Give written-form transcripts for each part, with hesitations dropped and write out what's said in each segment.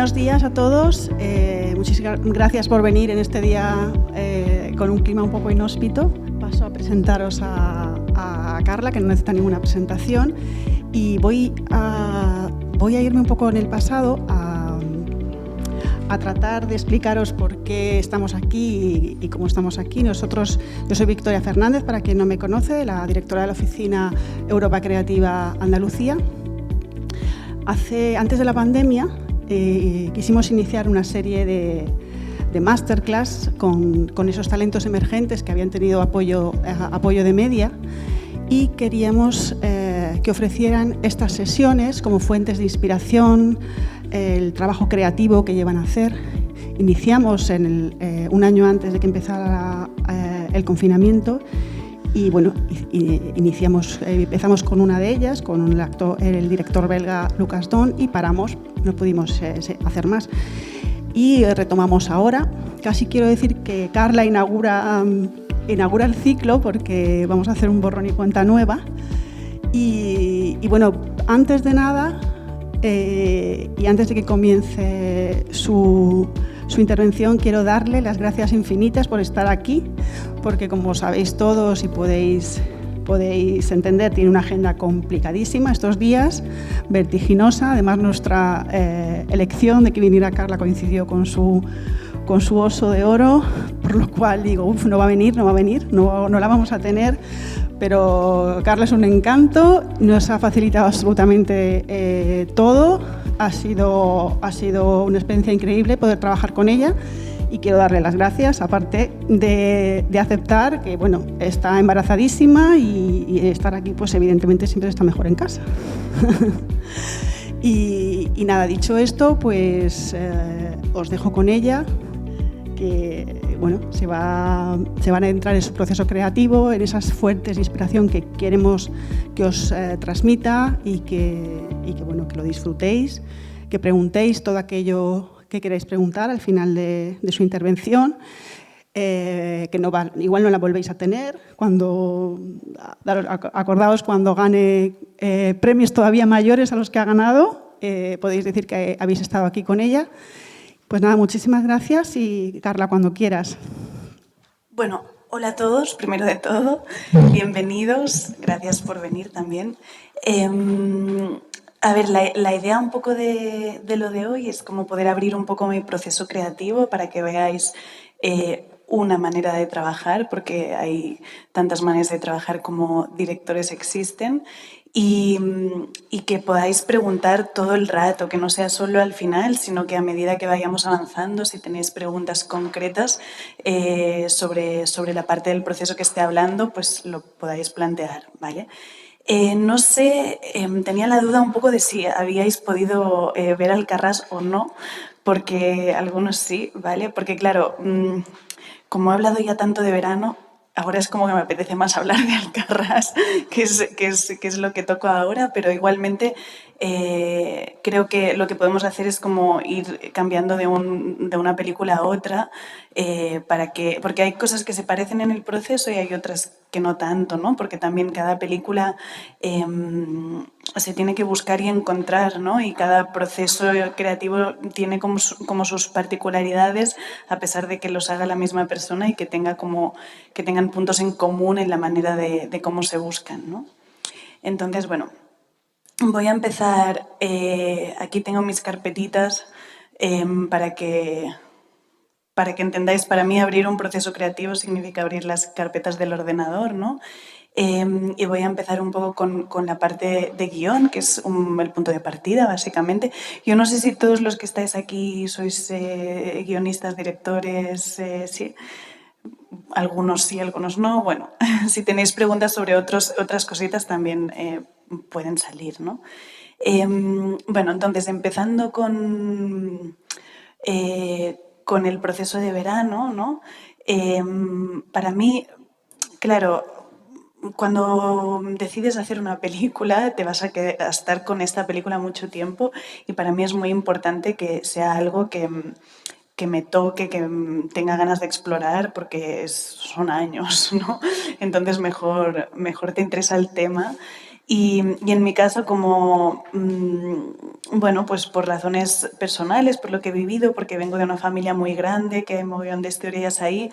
Buenos días a todos. Muchísimas gracias por venir en este día con un clima un poco inhóspito. Paso a presentaros a Carla, que no necesita ninguna presentación, y voy a irme un poco en el pasado a tratar de explicaros por qué estamos aquí y cómo estamos aquí. Yo soy Victoria Fernández, para quien no me conoce, la directora de la Oficina Europa Creativa Andalucía. Antes de la pandemia quisimos iniciar una serie de masterclass con esos talentos emergentes que habían tenido apoyo de media, y queríamos que ofrecieran estas sesiones como fuentes de inspiración, el trabajo creativo que llevan a hacer. Iniciamos un año antes de que empezara el confinamiento. Y bueno, empezamos con una de ellas, con el director belga Lucas Don, y paramos, no pudimos hacer más. Y retomamos ahora. Casi quiero decir que Carla inaugura el ciclo, porque vamos a hacer un borrón y cuenta nueva. Y bueno, antes de nada, y antes de que comience su intervención, quiero darle las gracias infinitas por estar aquí, porque como sabéis todos y podéis entender, tiene una agenda complicadísima estos días, vertiginosa. Además, nuestra elección de que viniera Carla coincidió con su oso de oro, por lo cual digo, no va a venir, no la vamos a tener. Pero Carla es un encanto, nos ha facilitado absolutamente todo. Ha sido una experiencia increíble poder trabajar con ella, y quiero darle las gracias, aparte de aceptar que bueno, está embarazadísima, y estar aquí pues evidentemente siempre está mejor en casa. y nada, dicho esto, pues os dejo con ella, que bueno, se van a entrar en su proceso creativo, en esas fuentes de inspiración que queremos que os transmita, y que bueno, que lo disfrutéis, que preguntéis todo aquello que queráis preguntar al final de su intervención, igual no la volvéis a tener. Acordaos cuando gane premios todavía mayores a los que ha ganado, podéis decir que habéis estado aquí con ella. Pues nada, muchísimas gracias, y Carla, cuando quieras. Bueno, hola a todos, primero de todo, bienvenidos, gracias por venir también. A ver, la idea un poco de lo de hoy es como poder abrir un poco mi proceso creativo para que veáis una manera de trabajar, porque hay tantas maneras de trabajar como directores existen, y que podáis preguntar todo el rato, que no sea solo al final, sino que a medida que vayamos avanzando, si tenéis preguntas concretas sobre la parte del proceso que esté hablando, pues lo podáis plantear, ¿vale? No sé, tenía la duda un poco de si habíais podido ver Alcarràs o no, porque algunos sí, ¿vale? Porque claro, como he hablado ya tanto de verano, ahora es como que me apetece más hablar de Alcarràs, que es lo que toco ahora, pero igualmente creo que lo que podemos hacer es como ir cambiando de una película a otra, porque hay cosas que se parecen en el proceso y hay otras que no tanto, ¿no? Porque también cada película se tiene que buscar y encontrar, ¿no? Y cada proceso creativo tiene como sus particularidades, a pesar de que los haga la misma persona y que tengan puntos en común en la manera de cómo se buscan, ¿no? Entonces, bueno, voy a empezar. Aquí tengo mis carpetitas para que entendáis. Para mí, abrir un proceso creativo significa abrir las carpetas del ordenador, ¿no? Y voy a empezar un poco con la parte de guión, que es el punto de partida, básicamente. Yo no sé si todos los que estáis aquí sois guionistas, directores, sí. Algunos sí, algunos no. Bueno, si tenéis preguntas sobre otras cositas también pueden salir, ¿no? Bueno, entonces, empezando con el proceso de verano, ¿no? Para mí, claro, cuando decides hacer una película, te vas a estar con esta película mucho tiempo, y para mí es muy importante que sea algo que me toque, que tenga ganas de explorar, porque son años, ¿no? Entonces mejor te interesa el tema. Y en mi caso, como, bueno, pues por razones personales, por lo que he vivido, porque vengo de una familia muy grande, que hay un montón de historias ahí,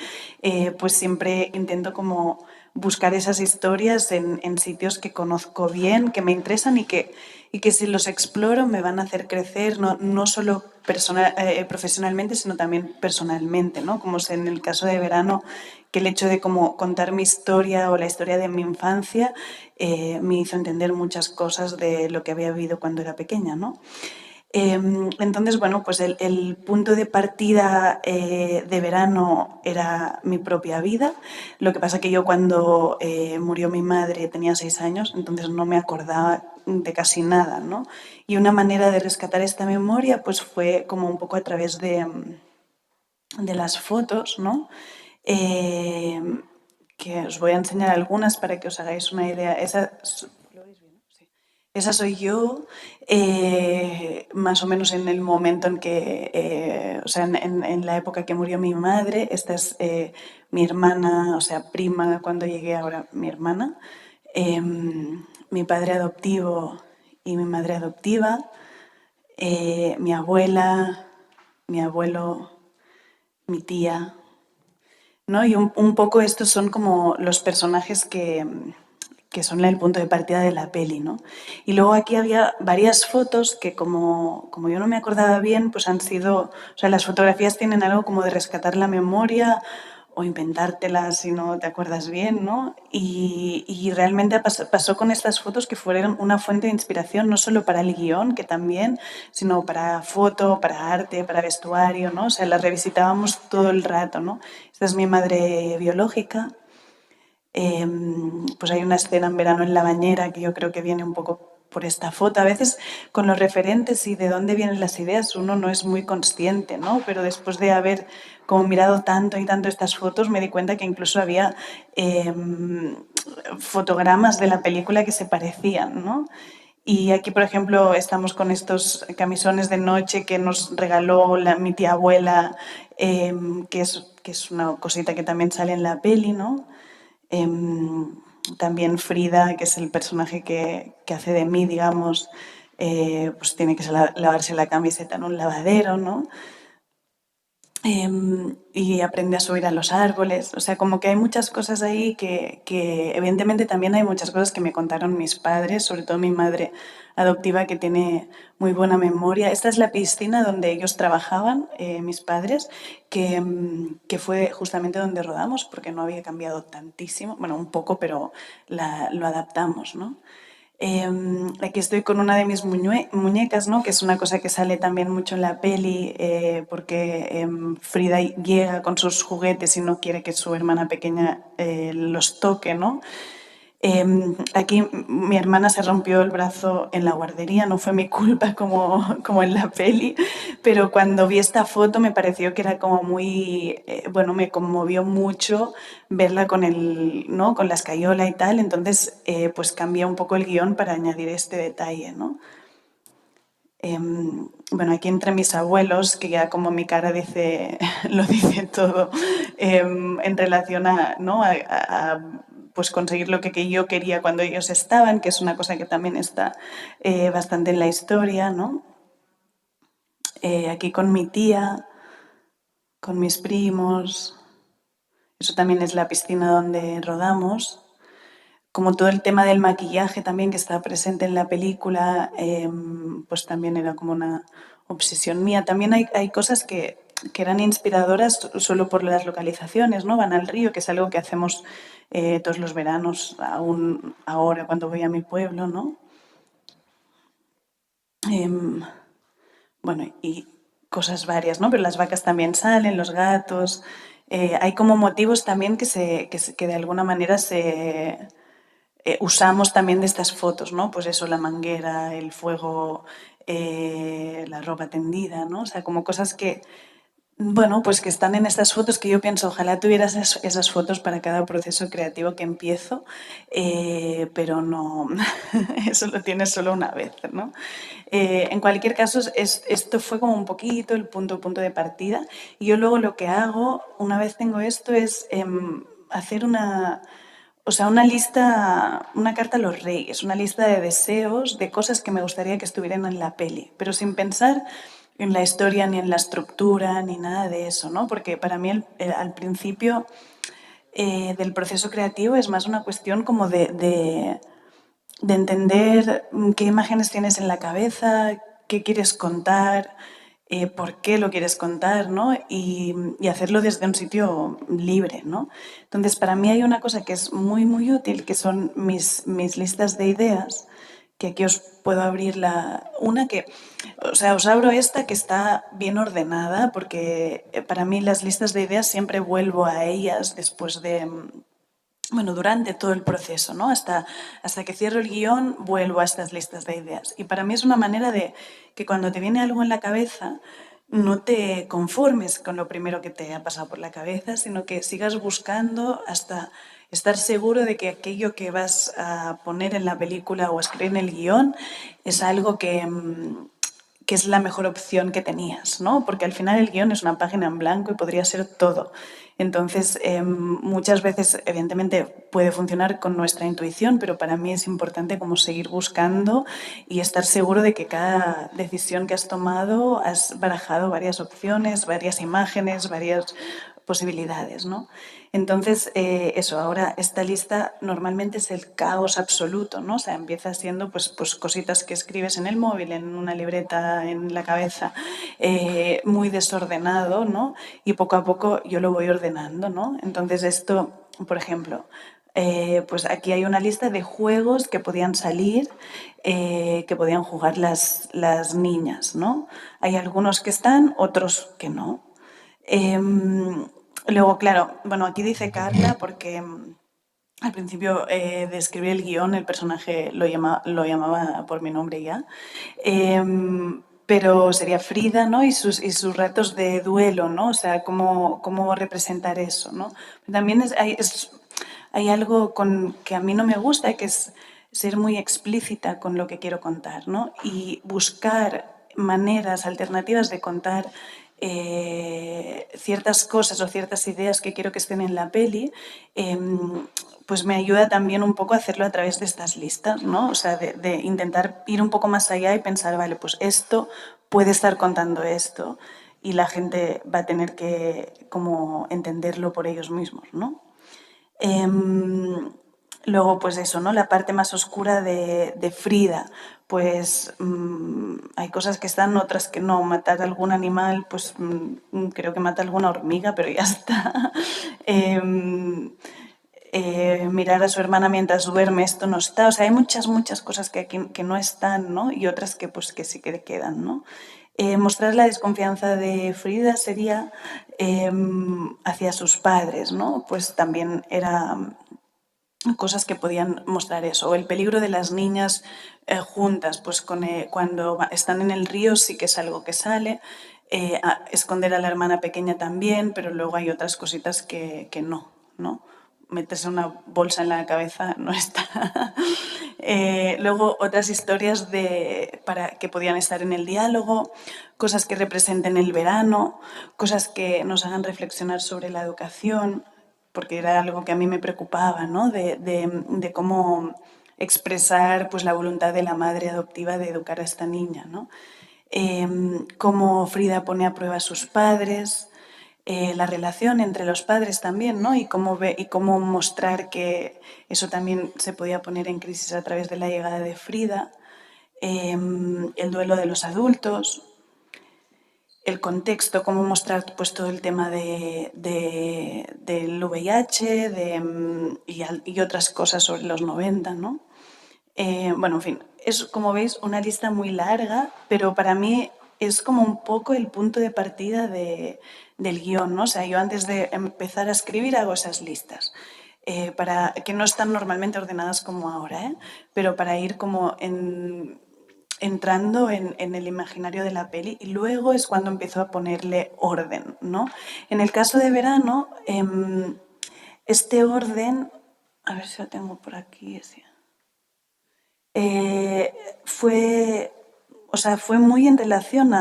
pues siempre intento como buscar esas historias en sitios que conozco bien, que me interesan y que si los exploro me van a hacer crecer, no solo profesionalmente, sino también personalmente, ¿no? Como es en el caso de Verano, que el hecho de como contar mi historia o la historia de mi infancia me hizo entender muchas cosas de lo que había vivido cuando era pequeña, ¿no? Entonces, bueno, pues el punto de partida de Verano era mi propia vida. Lo que pasa que yo cuando murió mi madre tenía 6 años, entonces no me acordaba de casi nada, ¿no? Y una manera de rescatar esta memoria pues fue como un poco a través de las fotos, ¿no? Que os voy a enseñar algunas para que os hagáis una idea. Esa soy yo, más o menos en el momento en que, o sea, en la época que murió mi madre. Esta es mi hermana, o sea, prima cuando llegué, ahora mi hermana. Mi padre adoptivo y mi madre adoptiva. Mi abuela, mi abuelo, mi tía, ¿no? Y un poco estos son como los personajes que son el punto de partida de la peli, ¿no? Y luego aquí había varias fotos que como yo no me acordaba bien, pues han sido, o sea, las fotografías tienen algo como de rescatar la memoria o inventártelas si no te acuerdas bien, ¿no? Y realmente pasó con estas fotos que fueron una fuente de inspiración no solo para el guión, que también, sino para foto, para arte, para vestuario, ¿no? O sea, las revisitábamos todo el rato, ¿no? Esta es mi madre biológica. Pues hay una escena en Verano en la bañera que yo creo que viene un poco por esta foto. A veces con los referentes y de dónde vienen las ideas uno no es muy consciente, ¿no? Pero después de haber como mirado tanto y tanto estas fotos me di cuenta que incluso había fotogramas de la película que se parecían, ¿no? Y aquí, por ejemplo, estamos con estos camisones de noche que nos regaló mi tía abuela, que es una cosita que también sale en la peli, ¿no? También Frida, que es el personaje que hace de mí, digamos, pues tiene que lavarse la camiseta en un lavadero, ¿no? Y aprende a subir a los árboles. O sea, como que hay muchas cosas ahí que evidentemente también hay muchas cosas que me contaron mis padres, sobre todo mi madre adoptiva, que tiene muy buena memoria. Esta es la piscina donde ellos trabajaban, mis padres, que fue justamente donde rodamos, porque no había cambiado tantísimo, bueno, un poco, pero lo adaptamos, ¿no? Aquí estoy con una de mis muñecas, ¿no? Que es una cosa que sale también mucho en la peli, porque Frida llega con sus juguetes y no quiere que su hermana pequeña los toque, ¿no? Aquí mi hermana se rompió el brazo en la guardería, no fue mi culpa como en la peli, pero cuando vi esta foto me pareció que era como muy, bueno, me conmovió mucho verla con ¿no? Con la escayola y tal, entonces pues cambié un poco el guión para añadir este detalle, ¿no? Bueno, aquí entre mis abuelos, que ya como mi cara dice, lo dice todo, en relación a, ¿no? Pues conseguir lo que yo quería cuando ellos estaban, que es una cosa que también está bastante en la historia, ¿no? Aquí con mi tía, con mis primos, eso también es la piscina donde rodamos. Como todo el tema del maquillaje también que está presente en la película, pues también era como una obsesión mía. También hay cosas que eran inspiradoras solo por las localizaciones, ¿no? Van al río, que es algo que hacemos todos los veranos, aún ahora cuando voy a mi pueblo, ¿no? Bueno, y cosas varias, ¿no? Pero las vacas también salen, los gatos. Hay como motivos también que de alguna manera usamos también de estas fotos, ¿no? Pues eso, la manguera, el fuego, la ropa tendida, ¿no? O sea, como cosas que, bueno, pues que están en estas fotos que yo pienso, ojalá tuviera esas fotos para cada proceso creativo que empiezo, pero no, eso lo tienes solo una vez, ¿no? En cualquier caso, esto fue como un poquito el punto de partida. Y yo luego lo que hago, una vez tengo esto, es hacer o sea, una lista, una carta a los reyes, una lista de deseos, de cosas que me gustaría que estuvieran en la peli, pero sin pensar en la historia, ni en la estructura, ni nada de eso, ¿no? Porque para mí al principio del proceso creativo es más una cuestión como de entender qué imágenes tienes en la cabeza, qué quieres contar, por qué lo quieres contar, ¿no? Y hacerlo desde un sitio libre, ¿no? Entonces, para mí hay una cosa que es muy, muy útil, que son mis listas de ideas, que aquí os puedo abrir una que, o sea, os abro esta que está bien ordenada, porque para mí las listas de ideas siempre vuelvo a ellas después de, bueno, durante todo el proceso, ¿no? Hasta que cierro el guión, vuelvo a estas listas de ideas. Y para mí es una manera de que cuando te viene algo en la cabeza, no te conformes con lo primero que te ha pasado por la cabeza, sino que sigas buscando hasta estar seguro de que aquello que vas a poner en la película o a escribir en el guión es algo que es la mejor opción que tenías, ¿no? Porque al final el guión es una página en blanco y podría ser todo. Entonces, muchas veces, evidentemente, puede funcionar con nuestra intuición, pero para mí es importante como seguir buscando y estar seguro de que cada decisión que has tomado has barajado varias opciones, varias imágenes, varias posibilidades, ¿no? Entonces, eso, ahora esta lista normalmente es el caos absoluto, ¿no? O sea, empieza siendo pues cositas que escribes en el móvil, en una libreta, en la cabeza, muy desordenado, ¿no? Y poco a poco yo lo voy ordenando, ¿no? Entonces esto, por ejemplo, pues aquí hay una lista de juegos que podían salir, que podían jugar las niñas, ¿no? Hay algunos que están, otros que no. Luego, claro, bueno, aquí dice Carla porque al principio de escribir el guión el personaje lo llamaba por mi nombre ya. Pero sería Frida, ¿no? Y sus retos de duelo, ¿no? O sea, cómo representar eso, ¿no? También hay algo que a mí no me gusta, que es ser muy explícita con lo que quiero contar, ¿no? Y buscar maneras alternativas de contar ciertas cosas o ciertas ideas que quiero que estén en la peli, pues me ayuda también un poco a hacerlo a través de estas listas, ¿no? O sea, de intentar ir un poco más allá y pensar, vale, pues esto puede estar contando esto y la gente va a tener que como entenderlo por ellos mismos, ¿no? Luego, pues eso, ¿no? La parte más oscura de Frida, pues hay cosas que están, otras que no. Matar algún animal, pues creo que mata alguna hormiga, pero ya está. Mirar a su hermana mientras duerme, esto no está. O sea, hay muchas, muchas cosas que aquí que no están, ¿no? Y otras que pues que sí que quedan, ¿no? Mostrar la desconfianza de Frida sería hacia sus padres, ¿no? Pues también era cosas que podían mostrar eso. O el peligro de las niñas juntas, pues cuando están en el río sí que es algo que sale. Esconder a la hermana pequeña también, pero luego hay otras cositas que no, ¿no? Meterse una bolsa en la cabeza no está. Luego otras historias que podían estar en el diálogo, cosas que representen el verano, cosas que nos hagan reflexionar sobre la educación, porque era algo que a mí me preocupaba, ¿no? De cómo expresar pues, la voluntad de la madre adoptiva de educar a esta niña, ¿no? Cómo Frida pone a prueba a sus padres, la relación entre los padres también, ¿no? Y cómo mostrar que eso también se podía poner en crisis a través de la llegada de Frida, el duelo de los adultos, el contexto, cómo mostrar pues, todo el tema del VIH y otras cosas sobre los 90, ¿no? Bueno, en fin, es como veis una lista muy larga, pero para mí es como un poco el punto de partida del guión, ¿no? O sea, yo antes de empezar a escribir hago esas listas, que no están normalmente ordenadas como ahora, ¿eh? Pero para ir como entrando en el imaginario de la peli y luego es cuando empiezo a ponerle orden, ¿no? En el caso de verano, este orden, a ver si lo tengo por aquí, eh, fue, o sea, fue muy en relación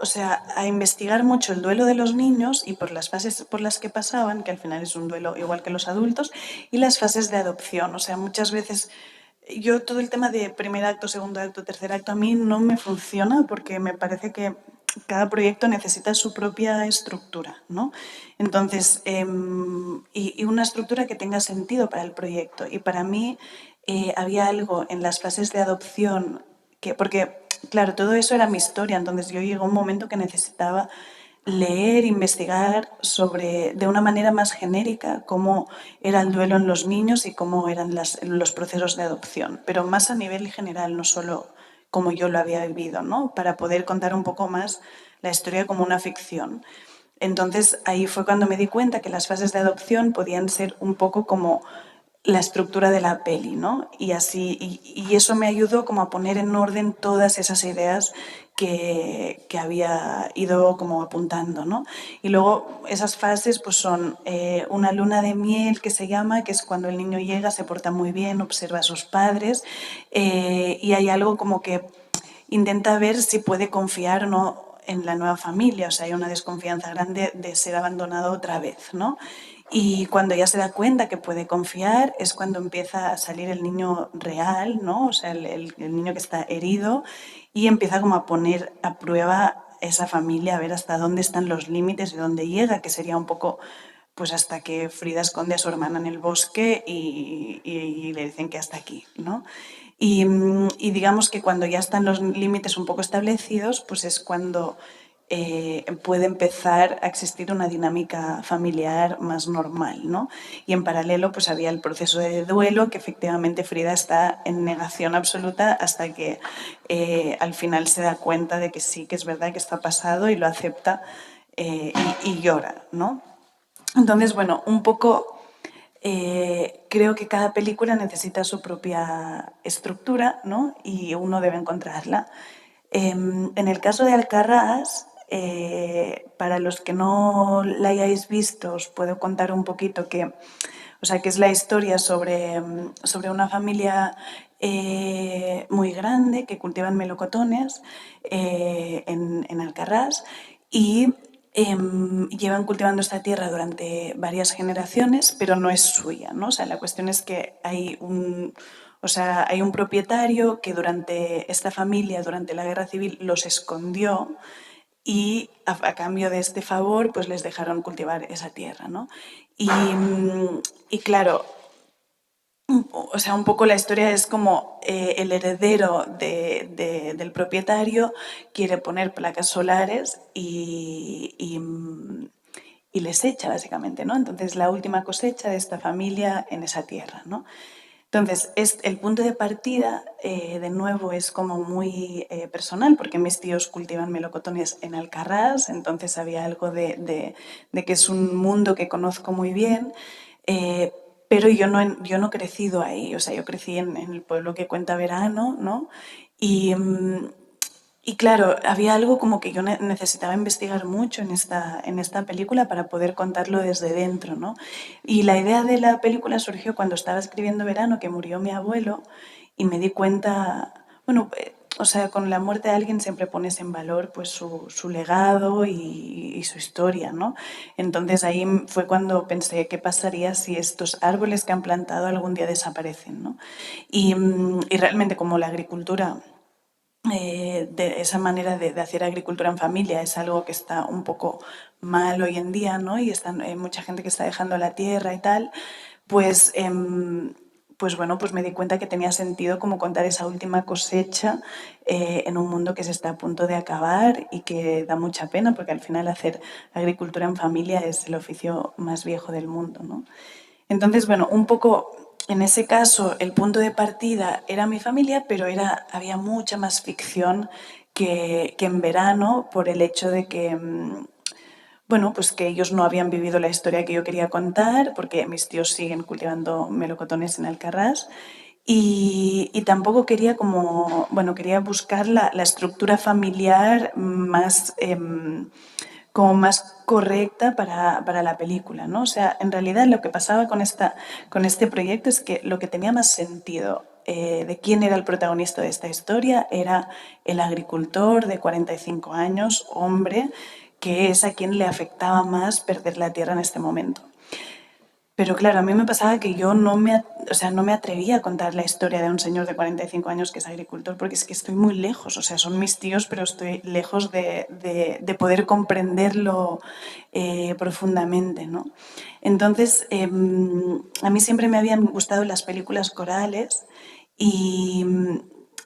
o sea, a investigar mucho el duelo de los niños y por las fases por las que pasaban, que al final es un duelo igual que los adultos, y las fases de adopción. O sea, muchas veces yo todo el tema de primer acto, segundo acto, tercer acto, a mí no me funciona porque me parece que cada proyecto necesita su propia estructura, ¿no? Entonces, y una estructura que tenga sentido para el proyecto. Y para mí había algo en las fases de adopción que, porque, claro, todo eso era mi historia, entonces yo llegó un momento que necesitaba leer, investigar sobre, de una manera más genérica, cómo era el duelo en los niños y cómo eran los procesos de adopción, pero más a nivel general, no solo como yo lo había vivido, ¿no? Para poder contar un poco más la historia como una ficción. Entonces ahí fue cuando me di cuenta que las fases de adopción podían ser un poco como la estructura de la peli, ¿no? Y así, y eso me ayudó como a poner en orden todas esas ideas que había ido como apuntando, ¿no? Y luego esas fases pues son una luna de miel que se llama, que es cuando el niño llega, se porta muy bien, observa a sus padres y hay algo como que intenta ver si puede confiar o no en la nueva familia, o sea, hay una desconfianza grande de ser abandonado otra vez, ¿no? Y cuando ya se da cuenta que puede confiar es cuando empieza a salir el niño real, ¿no? O sea, el niño que está herido y empieza como a poner a prueba esa familia, a ver hasta dónde están los límites y dónde llega, que sería un poco pues hasta que Frida esconde a su hermana en el bosque y le dicen que hasta aquí, ¿no? Y digamos que cuando ya están los límites un poco establecidos, pues es cuando puede empezar a existir una dinámica familiar más normal, ¿no? Y en paralelo, pues había el proceso de duelo, que efectivamente Frida está en negación absoluta hasta que al final se da cuenta de que sí, que es verdad que está pasado y lo acepta y llora, ¿no? Entonces, bueno, un poco creo que cada película necesita su propia estructura, ¿no? Y uno debe encontrarla. En el caso de Alcarrás, para los que no la hayáis visto, os puedo contar un poquito que, o sea, que es la historia sobre una familia muy grande que cultivan melocotones en Alcarrás y llevan cultivando esta tierra durante varias generaciones, pero no es suya, ¿no? O sea, la cuestión es que o sea, hay un propietario que durante esta familia, durante la guerra civil, los escondió y a cambio de este favor, pues les dejaron cultivar esa tierra, ¿no? Y claro, o sea, un poco la historia es como el heredero del propietario quiere poner placas solares y les echa, básicamente, ¿no? Entonces, la última cosecha de esta familia en esa tierra, ¿no? Entonces, el punto de partida, de nuevo, es como muy personal, porque mis tíos cultivan melocotones en Alcarrás, entonces había algo de que es un mundo que conozco muy bien, pero yo no he crecido ahí, o sea, yo crecí en el pueblo que cuenta Verano, ¿no? Y, y claro, había algo como que yo necesitaba investigar mucho en esta película para poder contarlo desde dentro, ¿no? Y la idea de la película surgió cuando estaba escribiendo Verano, que murió mi abuelo, y me di cuenta, bueno, o sea, con la muerte de alguien siempre pones en valor pues su legado y su historia, ¿no? Entonces ahí fue cuando pensé, ¿qué pasaría si estos árboles que han plantado algún día desaparecen, ¿no? Y realmente como la agricultura de esa manera de hacer agricultura en familia es algo que está un poco mal hoy en día, ¿no? Y hay mucha gente que está dejando la tierra y tal, pues, pues bueno, pues me di cuenta que tenía sentido como contar esa última cosecha en un mundo que se está a punto de acabar y que da mucha pena porque al final hacer agricultura en familia es el oficio más viejo del mundo, ¿no? Entonces, bueno, un poco en ese caso el punto de partida era mi familia, pero había mucha más ficción que en Verano por el hecho de que, bueno, pues que ellos no habían vivido la historia que yo quería contar, porque mis tíos siguen cultivando melocotones en Alcarrás. Y tampoco quería como, bueno, quería buscar la estructura familiar más como más correcta para la película, ¿no? O sea, en realidad lo que pasaba con este proyecto es que lo que tenía más sentido de quién era el protagonista de esta historia. Era el agricultor de 45 años, hombre, que es a quien le afectaba más perder la tierra en este momento. Pero claro, a mí me pasaba que yo no me atrevía a contar la historia de un señor de 45 años que es agricultor, porque es que estoy muy lejos, o sea, son mis tíos, pero estoy lejos de poder comprenderlo profundamente, ¿no? Entonces, a mí siempre me habían gustado las películas corales y,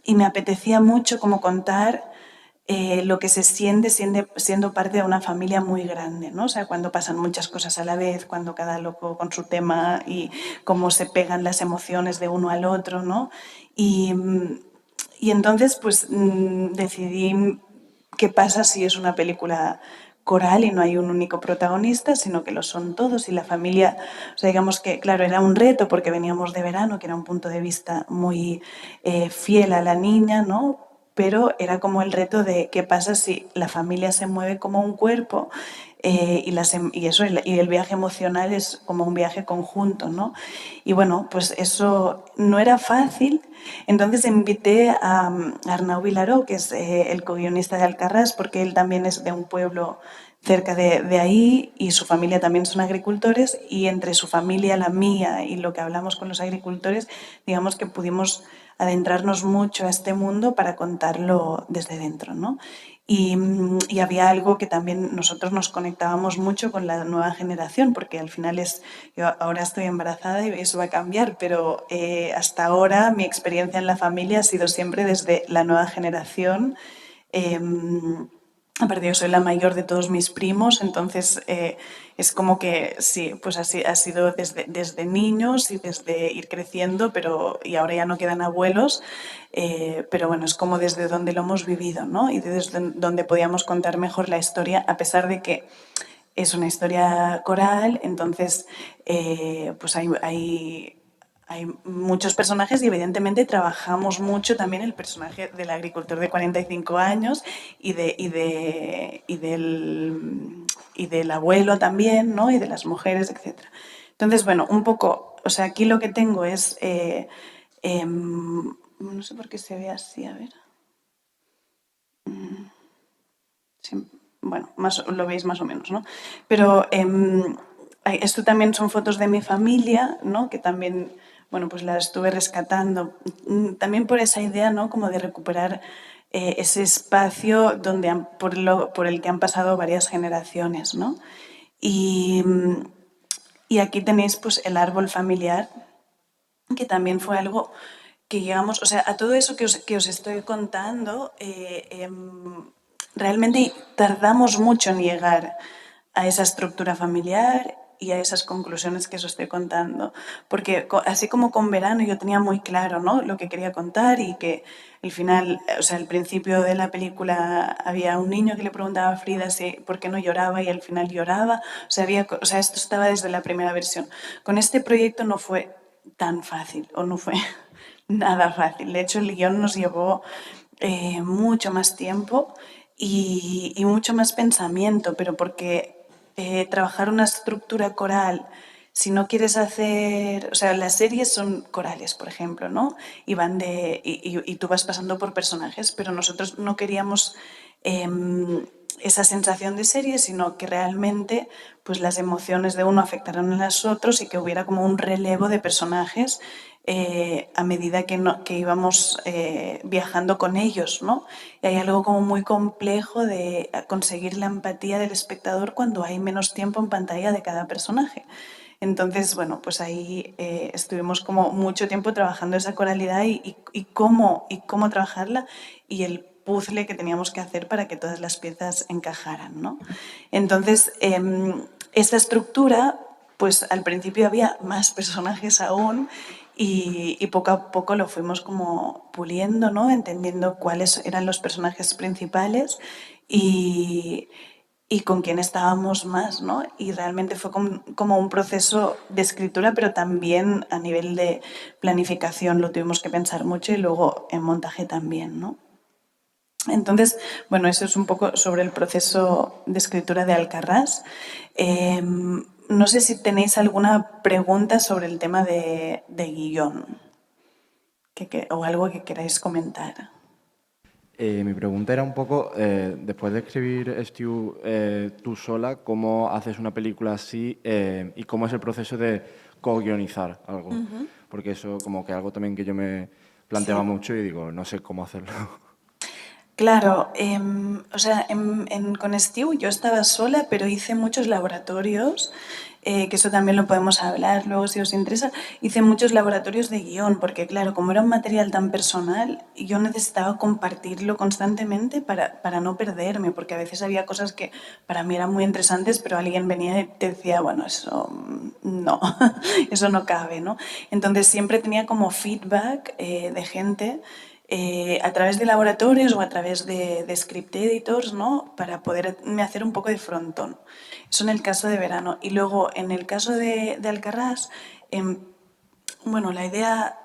y me apetecía mucho como contar lo que se siente siendo parte de una familia muy grande, ¿no? O sea, cuando pasan muchas cosas a la vez, cuando cada loco con su tema y cómo se pegan las emociones de uno al otro, ¿no? Y entonces, pues decidí qué pasa si es una película coral y no hay un único protagonista, sino que lo son todos y la familia, o sea, digamos que, claro, era un reto porque veníamos de verano, que era un punto de vista muy fiel a la niña, ¿no? Pero era como el reto de qué pasa si la familia se mueve como un cuerpo y el viaje emocional es como un viaje conjunto, ¿no? Y bueno, pues eso no era fácil. Entonces invité a Arnau Vilaró, que es el co-guionista de Alcarrás, porque él también es de un pueblo cerca de ahí y su familia también son agricultores, y entre su familia, la mía y lo que hablamos con los agricultores, digamos que pudimos adentrarnos mucho a este mundo para contarlo desde dentro, ¿no? Y había algo que también nosotros nos conectábamos mucho con la nueva generación, porque al final yo ahora estoy embarazada y eso va a cambiar, pero hasta ahora mi experiencia en la familia ha sido siempre desde la nueva generación. Aparte, yo soy la mayor de todos mis primos, entonces es como que sí, pues así ha sido desde niños y desde ir creciendo, y ahora ya no quedan abuelos, pero bueno, es como desde donde lo hemos vivido, ¿no? Y desde donde podíamos contar mejor la historia, a pesar de que es una historia coral, entonces pues hay muchos personajes y evidentemente trabajamos mucho también el personaje del agricultor de 45 años y del abuelo también, ¿no? Y de las mujeres, etc. Entonces, bueno, un poco, o sea, aquí lo que tengo es, no sé por qué se ve así, a ver. Sí, bueno, lo veis más o menos, ¿no? Pero esto también son fotos de mi familia, ¿no? Que también, bueno, pues las estuve rescatando. También por esa idea, ¿no? Como de recuperar ese espacio por el que han pasado varias generaciones, ¿no? Y, y aquí tenéis pues el árbol familiar, que también fue algo que llegamos, o sea, a todo eso que os estoy contando, realmente tardamos mucho en llegar a esa estructura familiar y a esas conclusiones que os estoy contando. Porque así como con Verano yo tenía muy claro, ¿no?, lo que quería contar, y que al final, o sea, al principio de la película había un niño que le preguntaba a Frida por qué no lloraba, y al final lloraba. O sea, esto estaba desde la primera versión. Con este proyecto no fue tan fácil, o no fue nada fácil. De hecho, el guión nos llevó mucho más tiempo y mucho más pensamiento, pero porque trabajar una estructura coral, si no quieres hacer, o sea, las series son corales, por ejemplo, ¿no? Y tú vas pasando por personajes, pero nosotros no queríamos esa sensación de serie, sino que realmente pues las emociones de uno afectaran a los otros y que hubiera como un relevo de personajes a medida que íbamos viajando con ellos, ¿no? Y hay algo como muy complejo de conseguir la empatía del espectador cuando hay menos tiempo en pantalla de cada personaje. Entonces, bueno, pues ahí estuvimos como mucho tiempo trabajando esa coralidad y cómo trabajarla, y el puzzle que teníamos que hacer para que todas las piezas encajaran, ¿no? Entonces, esta estructura, pues al principio había más personajes aún, y poco a poco lo fuimos como puliendo, ¿no? Entendiendo cuáles eran los personajes principales y con quién estábamos más, ¿no? Y realmente fue como un proceso de escritura, pero también a nivel de planificación lo tuvimos que pensar mucho, y luego en montaje también, ¿no? Entonces, bueno, eso es un poco sobre el proceso de escritura de Alcarrás. No sé si tenéis alguna pregunta sobre el tema de guión. o algo que queráis comentar. Mi pregunta era un poco, después de escribir Stew tú sola, ¿cómo haces una película así y cómo es el proceso de co-guionizar algo? Porque eso como que algo también que yo me planteaba mucho y digo, no sé cómo hacerlo. Claro, o sea, con Stew yo estaba sola, pero hice muchos laboratorios, que eso también lo podemos hablar luego si os interesa. Hice muchos laboratorios de guión, porque claro, como era un material tan personal, yo necesitaba compartirlo constantemente para no perderme, porque a veces había cosas que para mí eran muy interesantes, pero alguien venía y te decía, bueno, eso no, eso no cabe, ¿no? Entonces siempre tenía como feedback de gente a través de laboratorios o a través de script editors, ¿no? Para poderme hacer un poco de frontón. Eso en el caso de Verano. Y luego, en el caso de Alcarrás, bueno, la idea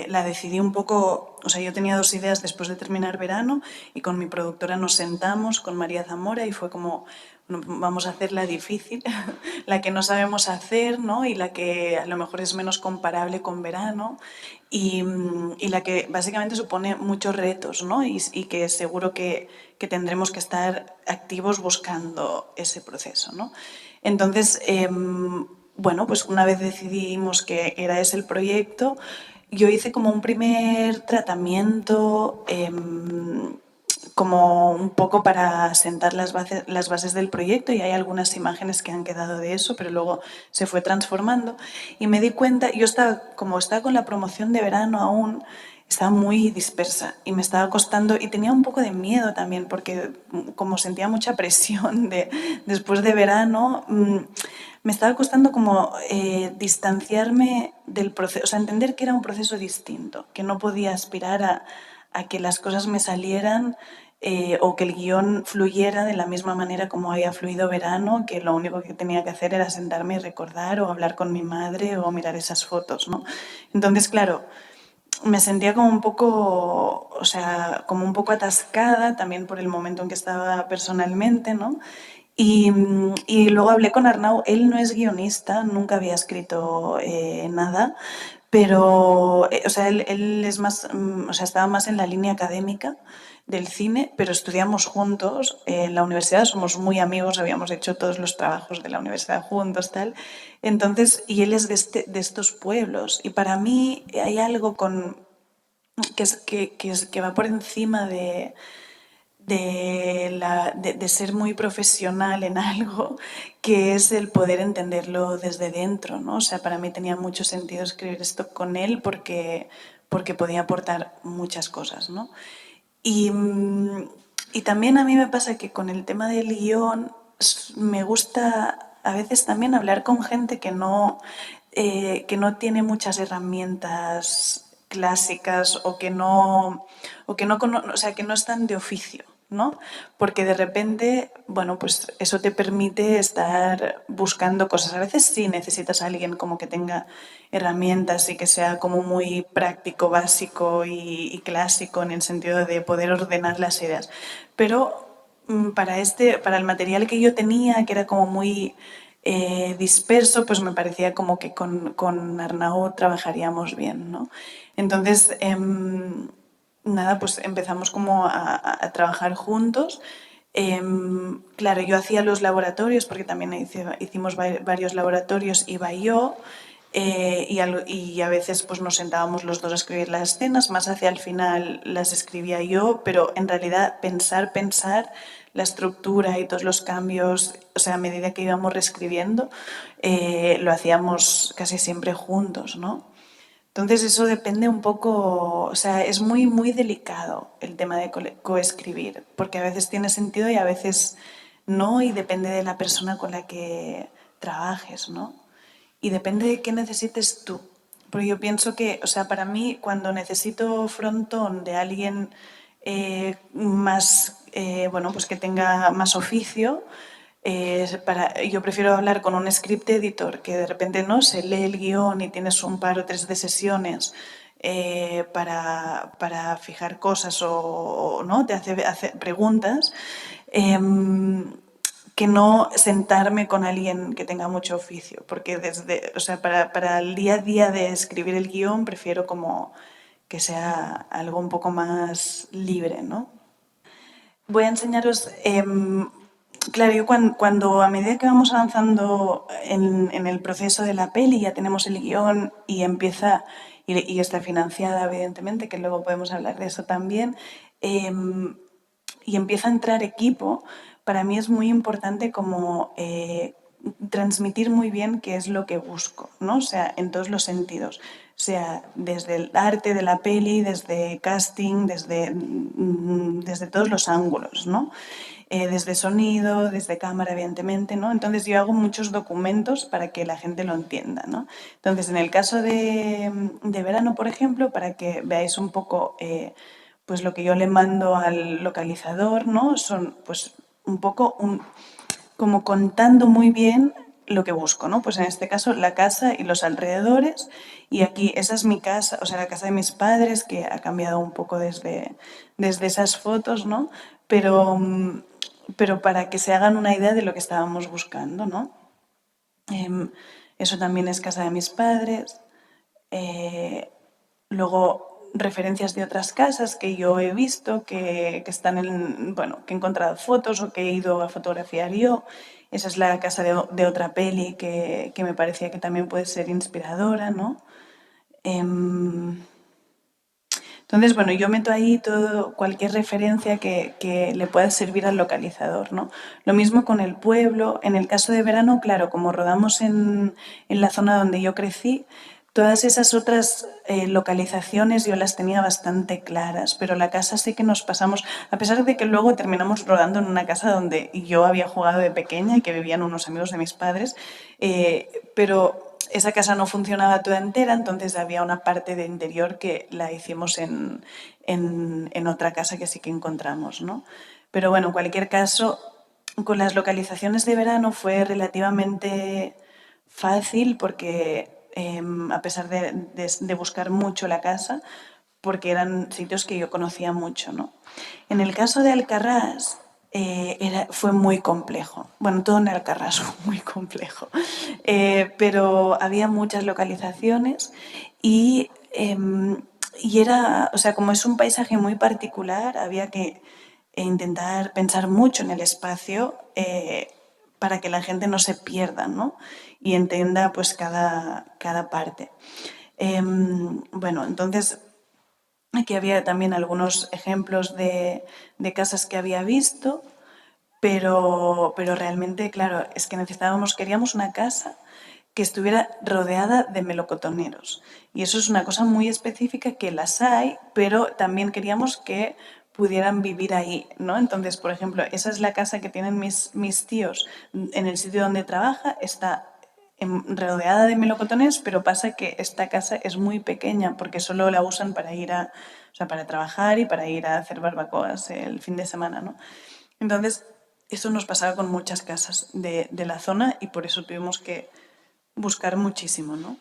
la decidí un poco, o sea, yo tenía dos ideas después de terminar Verano y con mi productora nos sentamos, con María Zamora, y fue como, bueno, vamos a hacer la difícil, la que no sabemos hacer, ¿no? Y la que a lo mejor es menos comparable con Verano y la que básicamente supone muchos retos, ¿no? Y que seguro que tendremos que estar activos buscando ese proceso, ¿no? Entonces, bueno, pues una vez decidimos que era ese el proyecto, yo hice como un primer tratamiento, como un poco para sentar las bases del proyecto, y hay algunas imágenes que han quedado de eso, pero luego se fue transformando. Y me di cuenta, yo como estaba con la promoción de Verano aún, estaba muy dispersa y me estaba costando, y tenía un poco de miedo también, porque como sentía mucha presión después de Verano, me estaba costando como distanciarme del proceso, o sea, entender que era un proceso distinto, que no podía aspirar a que las cosas me salieran o que el guión fluyera de la misma manera como había fluido Verano, que lo único que tenía que hacer era sentarme y recordar o hablar con mi madre o mirar esas fotos, ¿no? Entonces, claro, me sentía como un poco, o sea, como un poco atascada también por el momento en que estaba personalmente, ¿no? Y luego hablé con Arnau, él no es guionista, nunca había escrito nada, pero, o sea, él es más, o sea, estaba más en la línea académica del cine, pero estudiamos juntos en la universidad, somos muy amigos, habíamos hecho todos los trabajos de la universidad juntos, tal. Entonces, y él es de estos pueblos, y para mí hay algo que va por encima de ser muy profesional en algo, que es el poder entenderlo desde dentro, ¿no? O sea, para mí tenía mucho sentido escribir esto con él porque podía aportar muchas cosas, ¿no? Y también a mí me pasa que con el tema del guión me gusta a veces también hablar con gente que no tiene muchas herramientas clásicas o sea, que no están de oficio, ¿no? Porque de repente, bueno, pues eso te permite estar buscando cosas. A veces sí necesitas a alguien como que tenga herramientas y que sea como muy práctico, básico y clásico en el sentido de poder ordenar las ideas. Pero para el material que yo tenía, que era como muy disperso, pues me parecía como que con Arnau trabajaríamos bien, ¿no? Entonces, nada, pues empezamos como a trabajar juntos. Claro, yo hacía los laboratorios, porque también hicimos varios laboratorios, iba yo, y a veces pues nos sentábamos los dos a escribir las escenas, más hacia el final las escribía yo, pero en realidad pensar la estructura y todos los cambios, o sea, a medida que íbamos reescribiendo, lo hacíamos casi siempre juntos, ¿no? Entonces eso depende un poco, o sea, es muy, muy delicado el tema de coescribir, porque a veces tiene sentido y a veces no, y depende de la persona con la que trabajes, ¿no? Y depende de qué necesites tú. Porque yo pienso que, o sea, para mí, cuando necesito frontón de alguien más, bueno, pues que tenga más oficio, yo prefiero hablar con un script editor que de repente no se lee el guión y tienes un par o tres de sesiones para fijar cosas o no te hace preguntas, que no sentarme con alguien que tenga mucho oficio, porque o sea, para el día a día de escribir el guión prefiero como que sea algo un poco más libre, ¿no? Voy a enseñaros, claro, yo cuando a medida que vamos avanzando en el proceso de la peli, ya tenemos el guión y empieza, y está financiada evidentemente, que luego podemos hablar de eso también, y empieza a entrar equipo, para mí es muy importante como transmitir muy bien qué es lo que busco, ¿no? O sea, en todos los sentidos. O sea, desde el arte de la peli, desde casting, desde todos los ángulos, ¿no? Desde sonido, desde cámara, evidentemente, ¿no? Entonces yo hago muchos documentos para que la gente lo entienda, ¿no? Entonces, en el caso de Verano, por ejemplo, para que veáis un poco pues lo que yo le mando al localizador, ¿no? Son pues un poco como contando muy bien lo que busco, ¿no? Pues en este caso la casa y los alrededores, y aquí esa es mi casa, o sea, la casa de mis padres, que ha cambiado un poco desde esas fotos, ¿no? Pero para que se hagan una idea de lo que estábamos buscando, ¿no? Eso también es casa de mis padres. Luego, referencias de otras casas que yo he visto, que están bueno, que he encontrado fotos o que he ido a fotografiar yo. Esa es la casa de otra peli que me parecía que también puede ser inspiradora, ¿no? Entonces, bueno, yo meto ahí cualquier referencia que le pueda servir al localizador, ¿no? Lo mismo con el pueblo. En el caso de Verano, claro, como rodamos en la zona donde yo crecí, todas esas otras localizaciones yo las tenía bastante claras, pero la casa sí que nos pasamos, a pesar de que luego terminamos rodando en una casa donde yo había jugado de pequeña y que vivían unos amigos de mis padres, pero esa casa no funcionaba toda entera, entonces había una parte de interior que la hicimos en otra casa que sí que encontramos, ¿no? Pero bueno, en cualquier caso, con las localizaciones de Verano fue relativamente fácil porque a pesar de buscar mucho la casa, porque eran sitios que yo conocía mucho, ¿no? En el caso de Alcarrás, fue muy complejo. Bueno, todo en Alcarrás fue muy complejo. Pero había muchas localizaciones y era, o sea, como es un paisaje muy particular, había que intentar pensar mucho en el espacio para que la gente no se pierda, ¿no? Y entienda pues cada parte. Bueno, entonces aquí había también algunos ejemplos de casas que había visto, pero realmente, claro, es que queríamos una casa que estuviera rodeada de melocotoneros. Y eso es una cosa muy específica que las hay, pero también queríamos que pudieran vivir ahí, ¿no? Entonces, por ejemplo, esa es la casa que tienen mis tíos en el sitio donde trabaja, está rodeada de melocotones, pero pasa que esta casa es muy pequeña porque solo la usan para o sea, para trabajar y para ir a hacer barbacoas el fin de semana, ¿no? Entonces, eso nos pasaba con muchas casas de la zona y por eso tuvimos que buscar muchísimo, ¿no?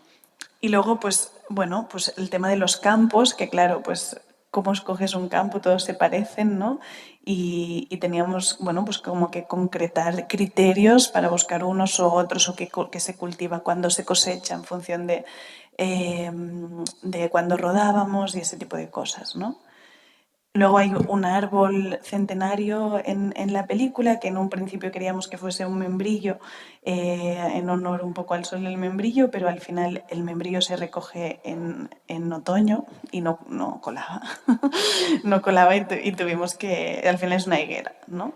Y luego, pues, bueno, pues el tema de los campos, que claro, pues cómo escoges un campo, todos se parecen, ¿no? Y teníamos, bueno, pues como que concretar criterios para buscar unos u otros o que se cultiva, cuándo se cosecha en función de cuándo rodábamos y ese tipo de cosas, ¿no? Luego hay un árbol centenario en la película que en un principio queríamos que fuese un membrillo en honor un poco al sol del membrillo, pero al final el membrillo se recoge en otoño y no colaba. No colaba y tuvimos que, al final es una higuera, ¿no?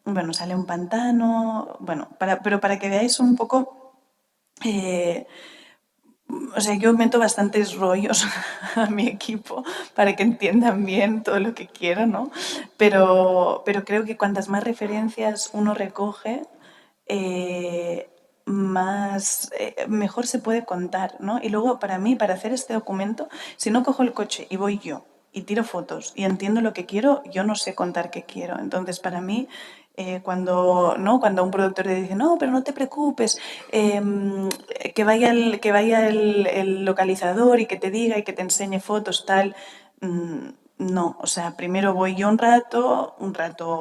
Bueno, sale un pantano, bueno, pero para que veáis un poco... o sea, yo meto bastantes rollos a mi equipo para que entiendan bien todo lo que quiero, ¿no? Pero creo que cuantas más referencias uno recoge, mejor se puede contar, ¿no? Y luego, para mí, para hacer este documento, si no cojo el coche y voy yo y tiro fotos y entiendo lo que quiero, yo no sé contar qué quiero. Entonces, para mí, cuando un productor le dice, no, pero no te preocupes, que vaya el localizador y que te diga y que te enseñe fotos, tal. No, o sea, primero voy yo un rato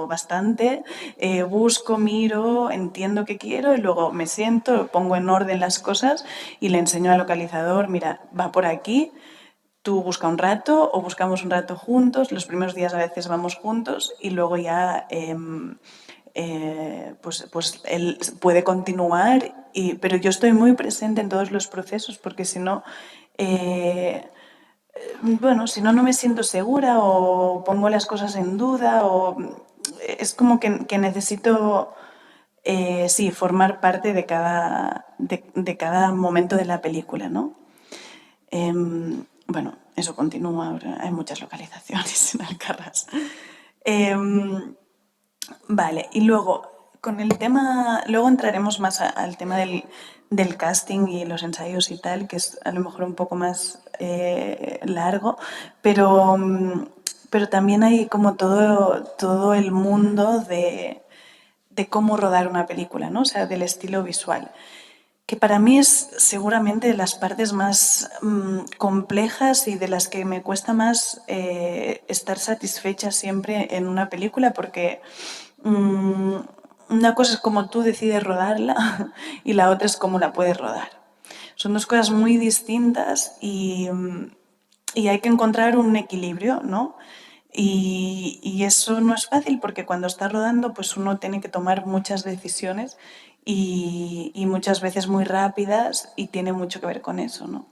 bastante, busco, miro, entiendo qué quiero y luego me siento, pongo en orden las cosas y le enseño al localizador, mira, va por aquí, tú busca un rato o buscamos un rato juntos, los primeros días a veces vamos juntos y luego ya pues él puede continuar, pero yo estoy muy presente en todos los procesos porque si no, bueno, si no, no me siento segura o pongo las cosas en duda o es como que necesito, sí, formar parte de cada momento de la película, ¿no? Bueno, eso continúa ahora, hay muchas localizaciones en Alcarràs. Vale, y luego, con el tema, luego entraremos más al tema del casting y los ensayos y tal, que es a lo mejor un poco más largo, pero también hay como todo el mundo de cómo rodar una película, ¿no? O sea, del estilo visual, que para mí es seguramente de las partes más complejas y de las que me cuesta más estar satisfecha siempre en una película, porque una cosa es cómo tú decides rodarla y la otra es cómo la puedes rodar. Son dos cosas muy distintas y hay que encontrar un equilibrio, ¿no? Y eso no es fácil porque cuando estás rodando pues uno tiene que tomar muchas decisiones y muchas veces muy rápidas y tiene mucho que ver con eso, ¿no?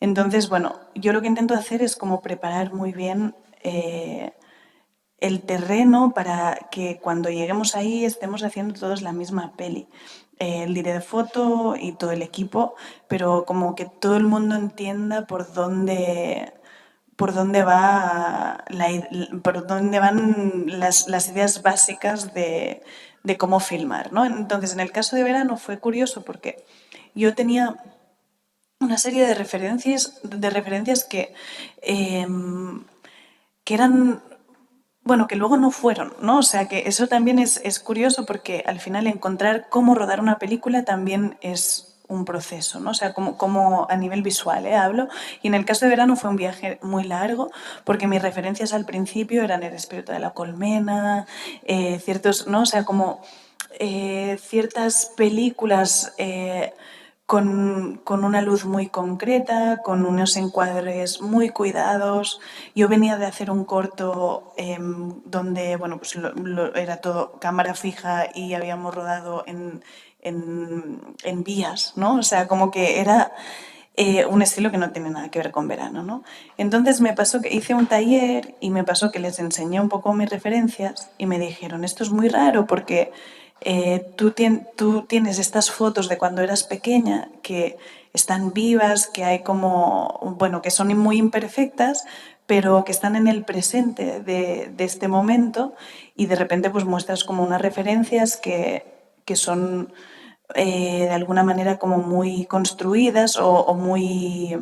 Entonces, bueno, yo lo que intento hacer es como preparar muy bien el terreno para que cuando lleguemos ahí estemos haciendo todos la misma peli. El director de foto y todo el equipo, pero como que todo el mundo entienda por dónde por dónde van las ideas básicas de cómo filmar, ¿no? Entonces, en el caso de Verano fue curioso porque yo tenía una serie de referencias que eran, bueno, que luego no fueron, ¿no? O sea, que eso también es curioso porque al final encontrar cómo rodar una película también es un proceso, ¿no? O sea, como a nivel visual, hablo. Y en el caso de Verano fue un viaje muy largo porque mis referencias al principio eran El espíritu de la colmena, ciertos, ¿no? O sea, como ciertas películas con una luz muy concreta, con unos encuadres muy cuidados. Yo venía de hacer un corto donde, bueno, pues era todo cámara fija y habíamos rodado en vías, ¿no? O sea, como que era un estilo que no tiene nada que ver con Verano, ¿no? Entonces me pasó que hice un taller y me pasó que les enseñé un poco mis referencias y me dijeron, esto es muy raro porque tú tienes estas fotos de cuando eras pequeña que están vivas, que hay como, bueno, que son muy imperfectas, pero que están en el presente de este momento y de repente pues muestras como unas referencias que son de alguna manera como muy construidas o muy,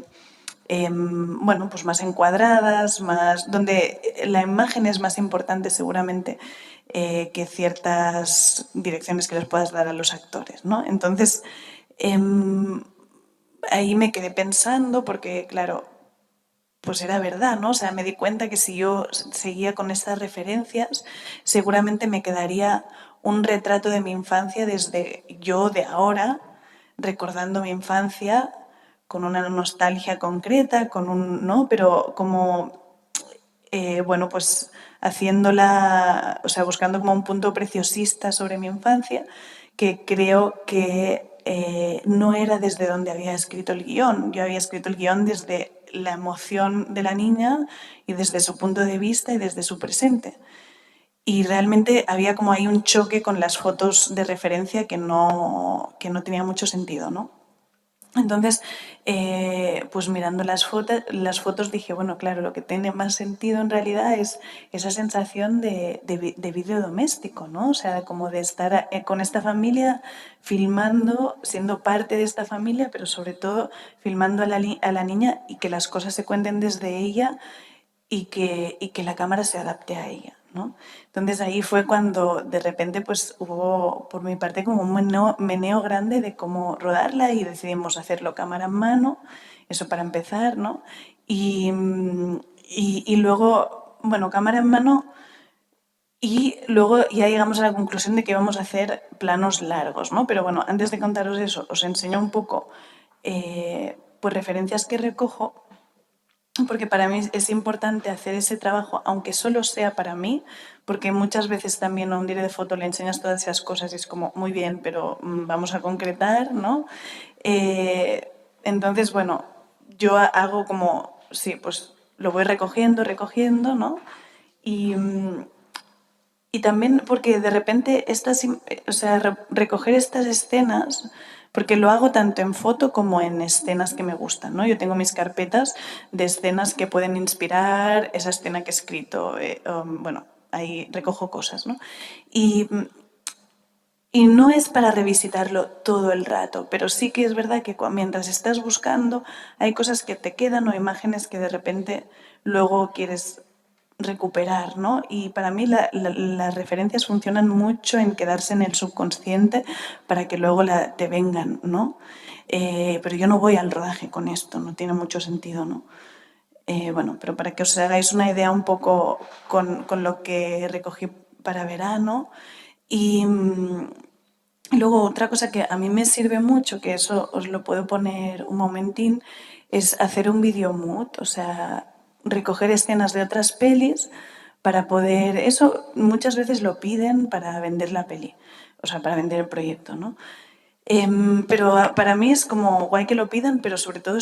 bueno, pues más encuadradas, donde la imagen es más importante seguramente que ciertas direcciones que les puedas dar a los actores, ¿no? Entonces, ahí me quedé pensando porque, claro, pues era verdad, ¿no? O sea, me di cuenta que si yo seguía con estas referencias, seguramente me quedaría un retrato de mi infancia desde yo de ahora, recordando mi infancia con una nostalgia concreta, ¿no? Pero como, bueno, pues haciéndola, o sea, buscando como un punto preciosista sobre mi infancia, que creo que no era desde donde había escrito el guión. Yo había escrito el guión desde la emoción de la niña y desde su punto de vista y desde su presente. Y realmente había como ahí un choque con las fotos de referencia que no tenía mucho sentido, ¿no? Entonces, pues mirando las fotos dije, bueno, claro, lo que tiene más sentido en realidad es esa sensación de vídeo doméstico, ¿no? O sea, como de estar con esta familia, filmando, siendo parte de esta familia, pero sobre todo filmando a la niña y que las cosas se cuenten desde ella y que la cámara se adapte a ella, ¿no? Entonces ahí fue cuando de repente pues hubo por mi parte como un meneo grande de cómo rodarla y decidimos hacerlo cámara en mano, eso para empezar, ¿no? Y luego, bueno, cámara en mano y luego ya llegamos a la conclusión de que íbamos a hacer planos largos, ¿no? Pero bueno, antes de contaros eso, os enseño un poco pues referencias que recojo porque para mí es importante hacer ese trabajo, aunque solo sea para mí, porque muchas veces también a un director de foto le enseñas todas esas cosas y es como, muy bien, pero vamos a concretar, ¿no? Entonces, bueno, yo hago como, sí, pues lo voy recogiendo, ¿no? Y, y también porque de repente o sea, recoger estas escenas, porque lo hago tanto en foto como en escenas que me gustan, ¿no? Yo tengo mis carpetas de escenas que pueden inspirar esa escena que he escrito. Bueno, ahí recojo cosas, ¿no? Y no es para revisitarlo todo el rato, pero sí que es verdad que mientras estás buscando hay cosas que te quedan o imágenes que de repente luego quieres recuperar, ¿no? Y para mí las referencias funcionan mucho en quedarse en el subconsciente para que luego te vengan, ¿no? Pero yo no voy al rodaje con esto, no tiene mucho sentido, ¿no? Bueno, pero para que os hagáis una idea un poco con lo que recogí para verano. Y luego otra cosa que a mí me sirve mucho, que eso os lo puedo poner un momentín, es hacer un video mood, o sea, recoger escenas de otras pelis para poder... Eso muchas veces lo piden para vender la peli, o sea, para vender el proyecto, ¿no? Pero para mí es como guay que lo pidan, pero sobre todo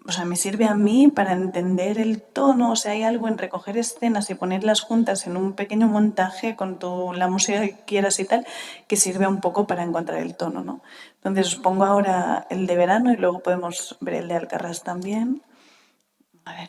o sea, me sirve a mí para entender el tono, o sea, hay algo en recoger escenas y ponerlas juntas en un pequeño montaje con la música que quieras y tal, que sirve un poco para encontrar el tono, ¿no? Entonces os pongo ahora el de verano y luego podemos ver el de Alcarrás también. A ver.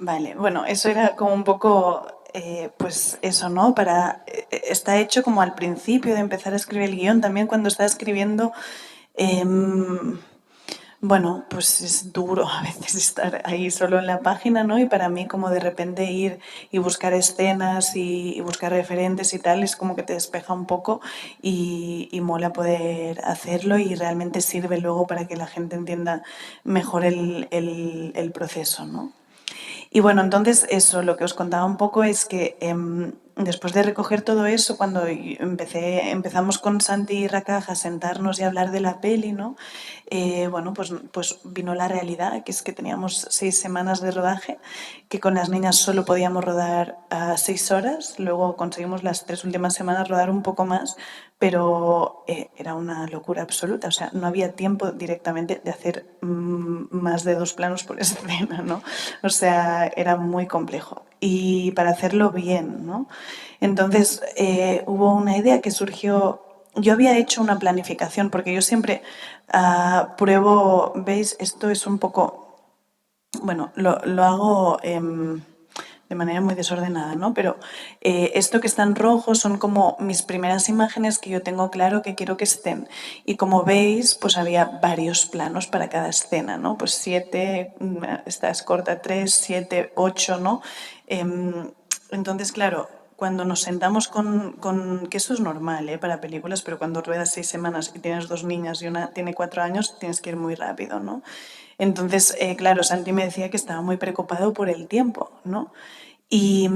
Vale, bueno, eso era como un poco, pues eso, ¿no? Está hecho como al principio de empezar a escribir el guión, también cuando estaba escribiendo, Bueno, pues es duro a veces estar ahí solo en la página, ¿no? Y para mí como de repente ir y buscar escenas y buscar referentes y tal, es como que te despeja un poco y mola poder hacerlo y realmente sirve luego para que la gente entienda mejor el proceso, ¿no? Y bueno, entonces eso, lo que os contaba un poco es que después de recoger todo eso, cuando empezamos con Santi y Rakaja a sentarnos y hablar de la peli, ¿no? Bueno, pues vino la realidad, que es que teníamos 6 semanas de rodaje, que con las niñas solo podíamos rodar a 6 horas, luego conseguimos las 3 últimas semanas rodar un poco más, pero era una locura absoluta, o sea, no había tiempo directamente de hacer más de 2 planos por escena, ¿no? O sea, era muy complejo. Y para hacerlo bien, ¿no? Entonces hubo una idea que surgió. Yo había hecho una planificación, porque yo siempre pruebo, ¿veis? Esto es un poco, bueno, lo hago de manera muy desordenada, ¿no? Pero esto que está en rojo son como mis primeras imágenes que yo tengo claro que quiero que estén. Y como veis, pues había varios planos para cada escena, ¿no? Pues 7, esta es corta 3, 7, 8, ¿no? Entonces, claro, cuando nos sentamos que eso es normal para películas, pero cuando ruedas 6 semanas y tienes 2 niñas y una tiene 4 años, tienes que ir muy rápido, ¿no? Entonces, claro, Santi me decía que estaba muy preocupado por el tiempo, ¿no? Y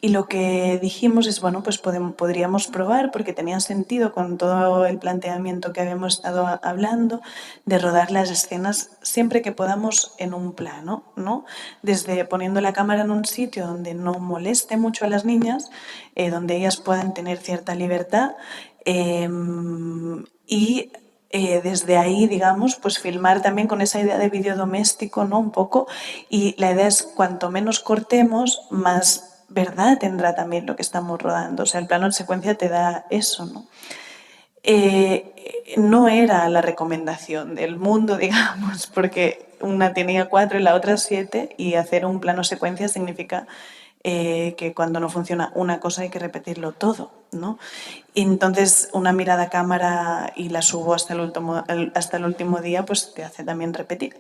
lo que dijimos es, bueno, pues podríamos probar, porque tenía sentido con todo el planteamiento que habíamos estado hablando, de rodar las escenas siempre que podamos en un plano, ¿no? Desde poniendo la cámara en un sitio donde no moleste mucho a las niñas, donde ellas puedan tener cierta libertad y desde ahí, digamos, pues filmar también con esa idea de vídeo doméstico, ¿no? Un poco. Y la idea es cuanto menos cortemos, más verdad tendrá también lo que estamos rodando. O sea, el plano en secuencia te da eso, ¿no? No era la recomendación del mundo, digamos, porque una tenía 4 y la otra 7, y hacer un plano secuencia significa que cuando no funciona una cosa hay que repetirlo todo, ¿no? Y entonces una mirada a cámara y la subo hasta el último día, pues te hace también repetir.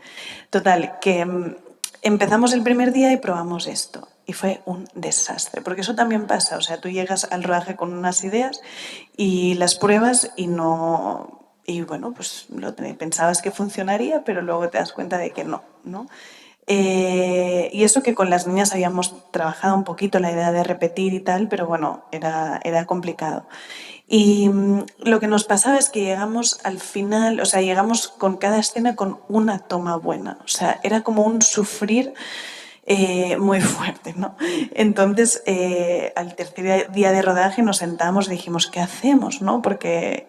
Total, que empezamos el primer día y probamos esto. Y fue un desastre, porque eso también pasa. O sea, tú llegas al rodaje con unas ideas y las pruebas y no. Y bueno, pues pensabas que funcionaría, pero luego te das cuenta de que no, ¿no? Y eso que con las niñas habíamos trabajado un poquito la idea de repetir y tal, pero bueno, era complicado. Y lo que nos pasaba es que llegamos al final, o sea, llegamos con cada escena con una toma buena. O sea, era como un sufrir muy fuerte, ¿no? Entonces, al tercer día de rodaje nos sentamos y dijimos, ¿qué hacemos, no? Porque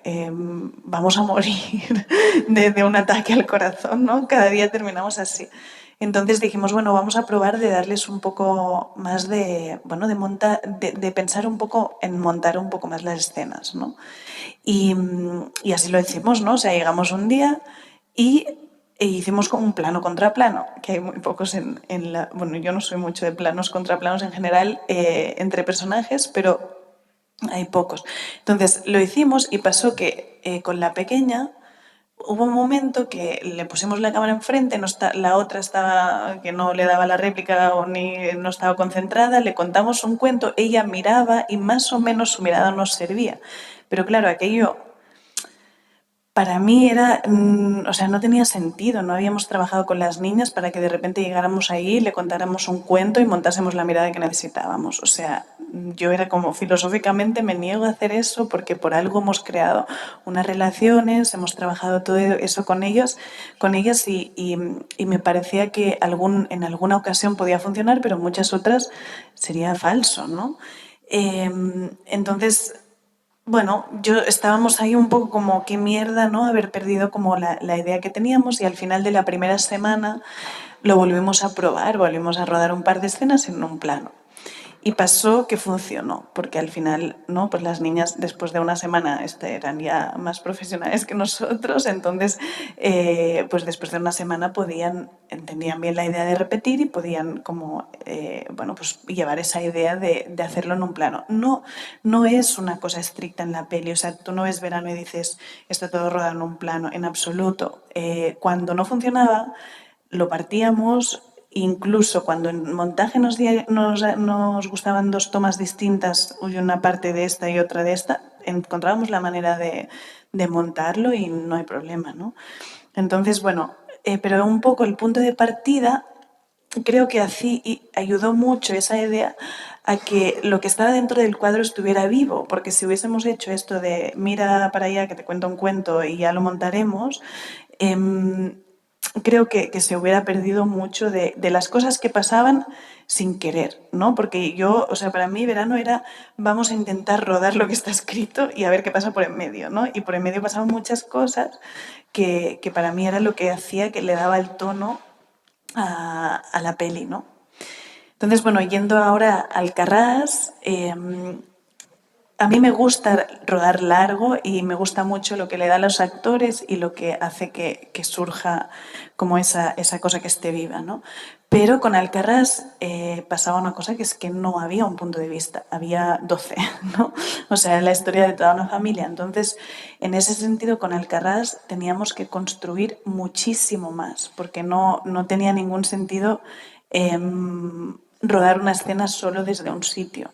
vamos a morir de un ataque al corazón, ¿no? Cada día terminamos así. Entonces dijimos, bueno, vamos a probar de darles un poco más bueno, de pensar un poco en montar un poco más las escenas, ¿no? Y así lo hicimos, ¿no? O sea, llegamos un día y hicimos como un plano contra plano, que hay muy pocos en la. Bueno, yo no soy mucho de planos contra planos en general entre personajes, pero hay pocos. Entonces lo hicimos y pasó que con la pequeña hubo un momento que le pusimos la cámara enfrente, la otra estaba que no le daba la réplica o ni no estaba concentrada, le contamos un cuento, ella miraba y más o menos su mirada nos servía. Pero claro, aquello para mí era, o sea, no tenía sentido, no habíamos trabajado con las niñas para que de repente llegáramos ahí, le contáramos un cuento y montásemos la mirada que necesitábamos. O sea, yo era como filosóficamente me niego a hacer eso porque por algo hemos creado unas relaciones, hemos trabajado todo eso con ellas y me parecía que en alguna ocasión podía funcionar, pero en muchas otras sería falso, ¿no? Entonces, bueno, estábamos ahí un poco como qué mierda, ¿no? Haber perdido como la idea que teníamos, y al final de la primera semana lo volvimos a probar, volvimos a rodar un par de escenas en un plano. Y pasó que funcionó, porque al final, ¿no? Pues las niñas después de una semana eran ya más profesionales que nosotros, entonces pues después de una semana entendían bien la idea de repetir y podían como, bueno, pues llevar esa idea de hacerlo en un plano. No es una cosa estricta en la peli, o sea, tú no ves Verano y dices, está todo rodado en un plano, en absoluto. Cuando no funcionaba, lo partíamos. Incluso cuando en montaje nos gustaban 2 tomas distintas, una parte de esta y otra de esta, encontrábamos la manera de montarlo y no hay problema, ¿no? Entonces, bueno, pero un poco el punto de partida creo que así ayudó mucho esa idea a que lo que estaba dentro del cuadro estuviera vivo, porque si hubiésemos hecho esto de mira para allá que te cuento un cuento y ya lo montaremos, creo que se hubiera perdido mucho de las cosas que pasaban sin querer, ¿no? Porque yo, o sea, para mí Verano era vamos a intentar rodar lo que está escrito y a ver qué pasa por en medio, ¿no? Y por en medio pasaban muchas cosas que para mí era lo que hacía que le daba el tono a la peli, ¿no? Entonces, bueno, yendo ahora al Carràs, a mí me gusta rodar largo y me gusta mucho lo que le da a los actores y lo que hace que surja como esa cosa que esté viva, ¿no? Pero con Alcarràs pasaba una cosa que es que no había un punto de vista, había 12, ¿no? O sea, la historia de toda una familia. Entonces, en ese sentido, con Alcarràs teníamos que construir muchísimo más, porque no tenía ningún sentido rodar una escena solo desde un sitio.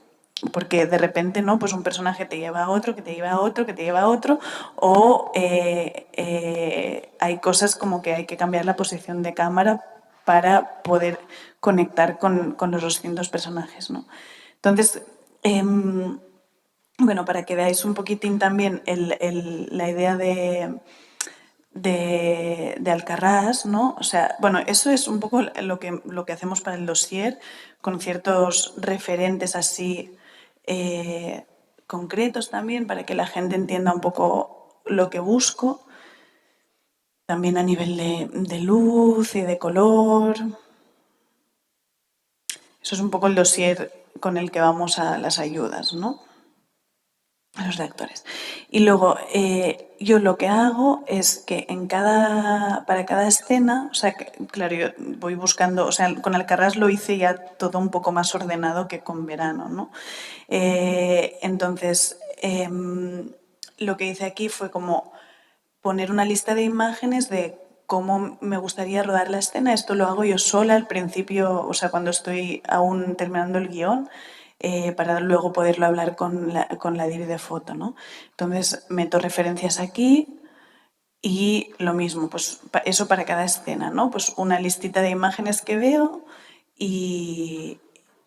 Porque de repente, ¿no? Pues un personaje te lleva a otro, que te lleva a otro, que te lleva a otro, o hay cosas como que hay que cambiar la posición de cámara para poder conectar con los 200 personajes, ¿no? Entonces, bueno, para que veáis un poquitín también la idea de Alcarràs, ¿no? O sea, bueno, eso es un poco lo que hacemos para el dossier, con ciertos referentes así concretos también, para que la gente entienda un poco lo que busco, también a nivel de luz y de color. Eso es un poco el dossier con el que vamos a las ayudas, ¿no? A los redactores. Y luego, yo lo que hago es que para cada escena, o sea, claro, yo voy buscando, o sea, con Alcarràs lo hice ya todo un poco más ordenado que con Verano, ¿no? Entonces, lo que hice aquí fue como poner una lista de imágenes de cómo me gustaría rodar la escena. Esto lo hago yo sola al principio, o sea, cuando estoy aún terminando el guión, para luego poderlo hablar con la dir de foto, ¿no? Entonces, meto referencias aquí y lo mismo, pues eso para cada escena, ¿no? Pues una listita de imágenes que veo y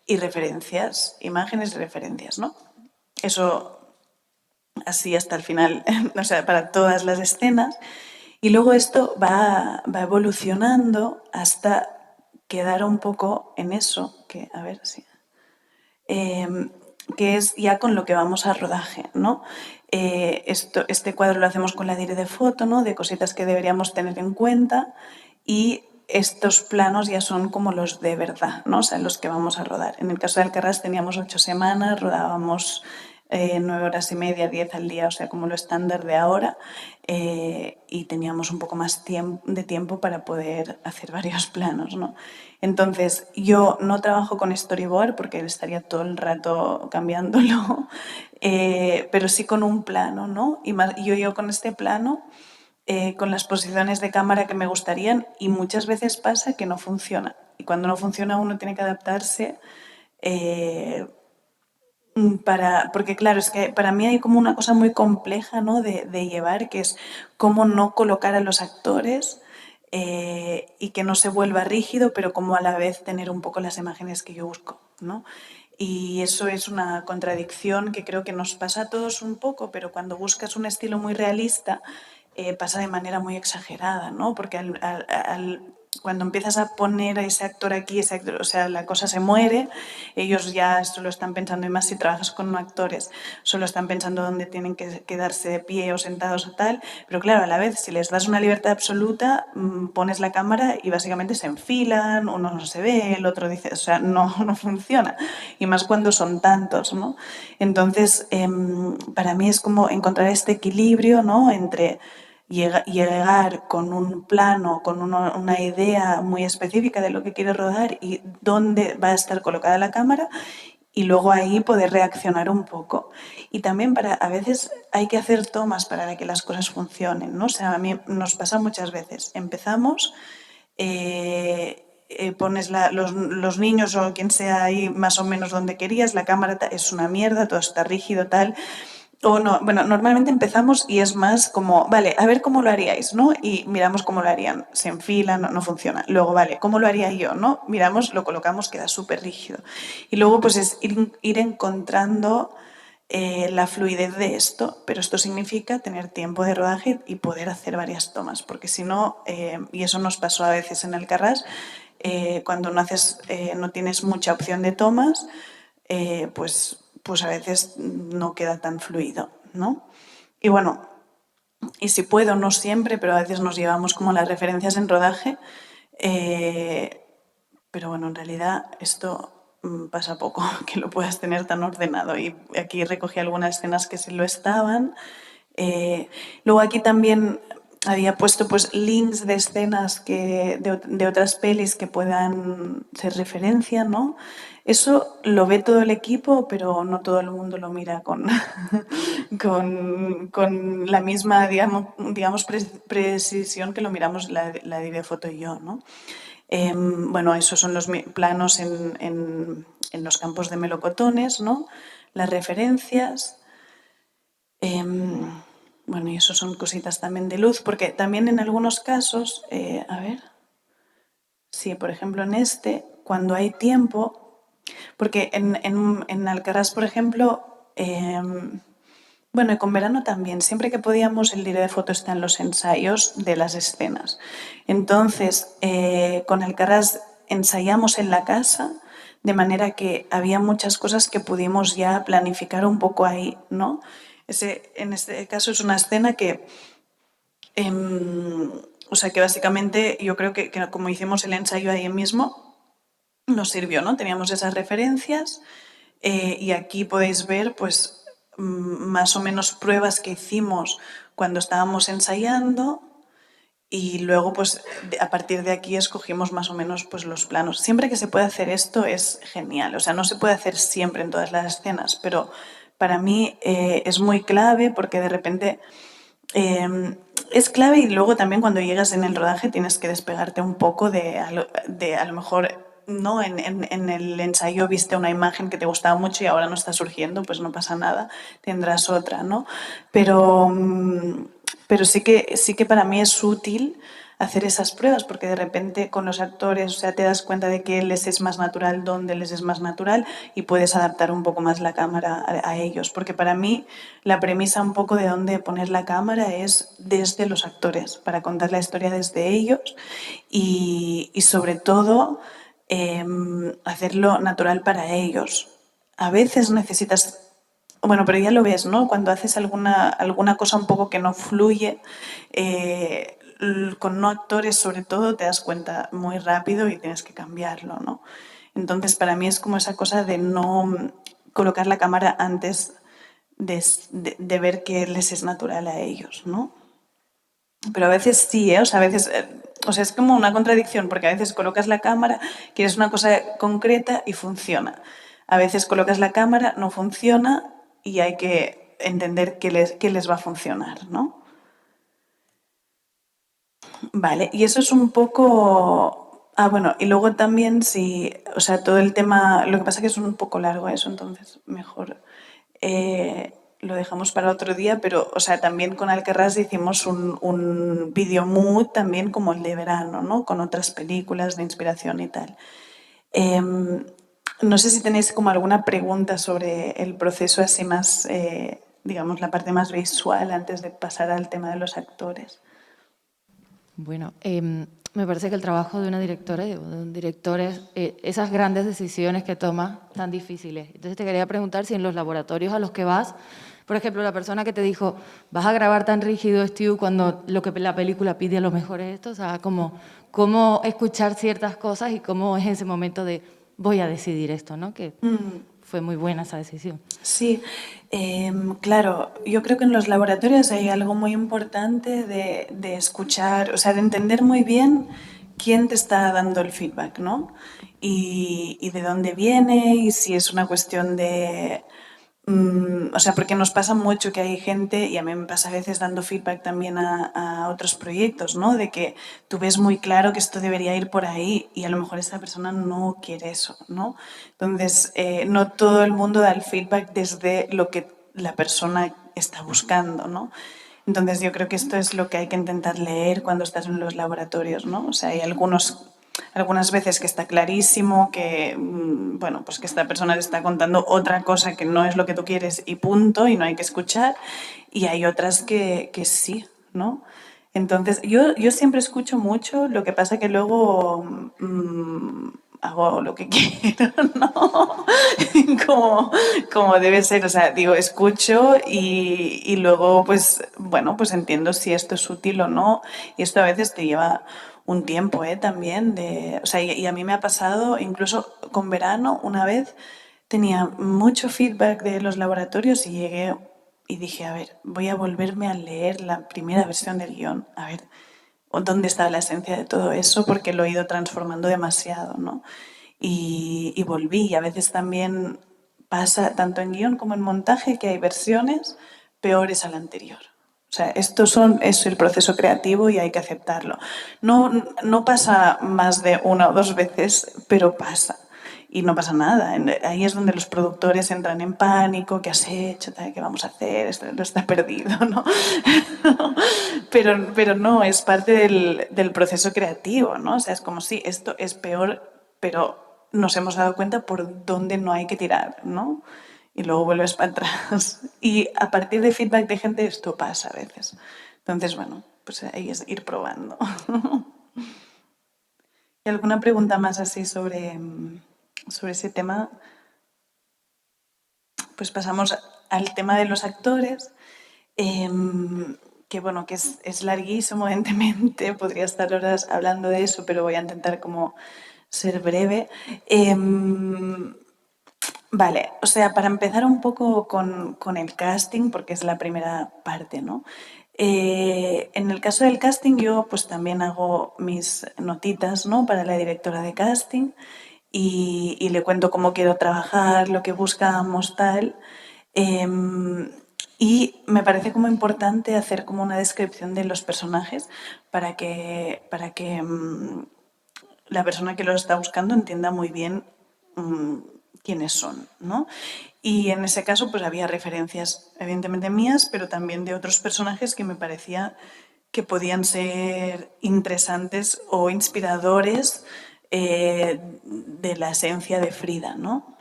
referencias, imágenes y referencias, ¿no? Eso así hasta el final, o sea, para todas las escenas. Y luego esto va evolucionando hasta quedar un poco en eso, que a ver si... que es ya con lo que vamos a rodaje, ¿no? Este cuadro lo hacemos con la dire de foto, ¿no? De cositas que deberíamos tener en cuenta y estos planos ya son como los de verdad, ¿no? O sea, los que vamos a rodar. En el caso de Alcarràs teníamos 8 semanas, rodábamos 9 horas y media, 10 al día, o sea, como lo estándar de ahora, y teníamos un poco más de tiempo para poder hacer varios planos, ¿no? Entonces, yo no trabajo con storyboard porque estaría todo el rato cambiándolo, pero sí con un plano, ¿no? Y yo con este plano, con las posiciones de cámara que me gustarían, y muchas veces pasa que no funciona. Y cuando no funciona uno tiene que adaptarse porque claro, es que para mí hay como una cosa muy compleja, ¿no? de llevar, que es cómo no colocar a los actores y que no se vuelva rígido, pero como a la vez tener un poco las imágenes que yo busco, ¿no? Y eso es una contradicción que creo que nos pasa a todos un poco, pero cuando buscas un estilo muy realista, pasa de manera muy exagerada, ¿no? Porque cuando empiezas a poner a ese actor aquí, ese actor, o sea, la cosa se muere, ellos ya solo están pensando, y más si trabajas con actores, solo están pensando dónde tienen que quedarse de pie o sentados o tal, pero claro, a la vez, si les das una libertad absoluta, pones la cámara y básicamente se enfilan, uno no se ve, el otro dice, o sea, no, no funciona, y más cuando son tantos, ¿no? Entonces, para mí es como encontrar este equilibrio, ¿no? Entre llegar con un plano, con una idea muy específica de lo que quiere rodar y dónde va a estar colocada la cámara, y luego ahí poder reaccionar un poco. Y también a veces hay que hacer tomas para que las cosas funcionen, ¿no? O sea, a mí nos pasa muchas veces. Empezamos, pones los niños o quien sea ahí más o menos donde querías, la cámara es una mierda, todo está rígido, tal. O no, bueno, normalmente empezamos y es más como, vale, a ver cómo lo haríais, ¿no? Y miramos cómo lo harían, se enfilan, no, no funciona. Luego, vale, ¿cómo lo haría yo, no? Miramos, lo colocamos, queda súper rígido. Y luego, pues es ir encontrando la fluidez de esto, pero esto significa tener tiempo de rodaje y poder hacer varias tomas, porque si no, y eso nos pasó a veces en Alcarràs, cuando no tienes mucha opción de tomas, pues a veces no queda tan fluido, ¿no? Y bueno, y si puedo, no siempre, pero a veces nos llevamos como las referencias en rodaje, pero bueno, en realidad esto pasa poco, que lo puedas tener tan ordenado. Y aquí recogí algunas escenas que sí lo estaban. Luego aquí también había puesto pues links de escenas de otras pelis que puedan ser referencia, ¿no? Eso lo ve todo el equipo, pero no todo el mundo lo mira con, con la misma, digamos precisión que lo miramos la de videofoto y yo, ¿no? Bueno, esos son los planos en los campos de melocotones, ¿no? Las referencias. Bueno, y eso son cositas también de luz, porque también en algunos casos, a ver, sí, por ejemplo en este, cuando hay tiempo, porque en Alcaraz, por ejemplo, bueno, y con verano también, siempre que podíamos, el director de foto está en los ensayos de las escenas. Entonces, con Alcaraz ensayamos en la casa, de manera que había muchas cosas que pudimos ya planificar un poco ahí, ¿no? En este caso es una escena que, o sea, que básicamente yo creo que como hicimos el ensayo ahí mismo, nos sirvió, ¿no? Teníamos esas referencias y aquí podéis ver, pues, más o menos pruebas que hicimos cuando estábamos ensayando, y luego, pues, a partir de aquí escogimos más o menos pues, los planos. Siempre que se puede hacer esto es genial. O sea, no se puede hacer siempre en todas las escenas, pero para mí es muy clave porque de repente es clave, y luego también cuando llegas en el rodaje tienes que despegarte un poco de a lo mejor, ¿no? En el ensayo viste una imagen que te gustaba mucho y ahora no está surgiendo, pues no pasa nada, tendrás otra, ¿no? Pero sí que para mí es útil hacer esas pruebas, porque de repente con los actores, o sea, te das cuenta de qué les es más natural, dónde les es más natural, y puedes adaptar un poco más la cámara a ellos. Porque para mí la premisa un poco de dónde poner la cámara es desde los actores, para contar la historia desde ellos y sobre todo hacerlo natural para ellos. A veces necesitas... Bueno, pero ya lo ves, ¿no? Cuando haces alguna cosa un poco que no fluye, con no actores sobre todo, te das cuenta muy rápido y tienes que cambiarlo, ¿no? Entonces, para mí es como esa cosa de no colocar la cámara antes de ver qué les es natural a ellos, ¿no? Pero a veces sí, ¿eh? O sea, a veces... o sea, es como una contradicción, porque a veces colocas la cámara, quieres una cosa concreta y funciona. A veces colocas la cámara, no funciona y hay que entender qué les va a funcionar, ¿no? Vale, y eso es un poco... Ah, bueno, y luego también sí, o sea, todo el tema... Lo que pasa es que es un poco largo eso, entonces mejor lo dejamos para otro día, pero, o sea, también con Alcarràs hicimos un video mood también como el de verano, ¿no? Con otras películas de inspiración y tal. No sé si tenéis como alguna pregunta sobre el proceso así más, digamos, la parte más visual antes de pasar al tema de los actores. Bueno, Me parece que el trabajo de una directora y de un director es esas grandes decisiones que toma tan difíciles. Entonces te quería preguntar si en los laboratorios a los que vas, por ejemplo, la persona que te dijo, vas a grabar tan rígido, Stu, cuando lo que la película pide a lo mejor es esto, o sea, cómo escuchar ciertas cosas y cómo es ese momento de voy a decidir esto, ¿no? Que fue muy buena esa decisión. Sí, claro, yo creo que en los laboratorios hay algo muy importante de escuchar, o sea, de entender muy bien quién te está dando el feedback, ¿no? Y de dónde viene y si es una cuestión de... o sea, porque nos pasa mucho que hay gente, y a mí me pasa a veces dando feedback también a otros proyectos, ¿no? De que tú ves muy claro que esto debería ir por ahí y a lo mejor esa persona no quiere eso, ¿no? Entonces, no todo el mundo da el feedback desde lo que la persona está buscando, ¿no? Entonces, yo creo que esto es lo que hay que intentar leer cuando estás en los laboratorios, ¿no? O sea, hay algunas veces que está clarísimo que, bueno, pues que esta persona te está contando otra cosa que no es lo que tú quieres y punto, y no hay que escuchar. Y hay otras que sí, ¿no? Entonces, yo siempre escucho mucho, lo que pasa que luego hago lo que quiero, ¿no? como debe ser, o sea, digo, escucho y luego, pues, bueno, pues entiendo si esto es útil o no. Y esto a veces te lleva un tiempo, también, o sea, y a mí me ha pasado, incluso con verano, una vez tenía mucho feedback de los laboratorios y llegué y dije, a ver, voy a volverme a leer la primera versión del guión, a ver, dónde está la esencia de todo eso, porque lo he ido transformando demasiado, ¿no? Y volví, y a veces también pasa, tanto en guión como en montaje, que hay versiones peores a la anterior. O sea, es el proceso creativo y hay que aceptarlo. No pasa más de una o dos veces, pero pasa. Y no pasa nada. Ahí es donde los productores entran en pánico, ¿qué has hecho? ¿Qué vamos a hacer? Esto está perdido, ¿no? Pero no, es parte del proceso creativo, ¿no? O sea, es como si esto es peor, pero nos hemos dado cuenta por dónde no hay que tirar, ¿no? Y luego vuelves para atrás. Y a partir de feedback de gente esto pasa a veces. Entonces, bueno, pues ahí es ir probando. ¿Y alguna pregunta más así sobre ese tema? Pues pasamos al tema de los actores, que bueno, que es larguísimo, evidentemente, podría estar horas hablando de eso, pero voy a intentar como ser breve. Vale, o sea, para empezar un poco con el casting, porque es la primera parte, ¿no? En el caso del casting yo pues también hago mis notitas, ¿no? Para la directora de casting y le cuento cómo quiero trabajar, lo que buscamos, tal. Y me parece como importante hacer como una descripción de los personajes para que la persona que los está buscando entienda muy bien quiénes son, ¿no? Y en ese caso pues había referencias evidentemente mías, pero también de otros personajes que me parecía que podían ser interesantes o inspiradores de la esencia de Frida, ¿no?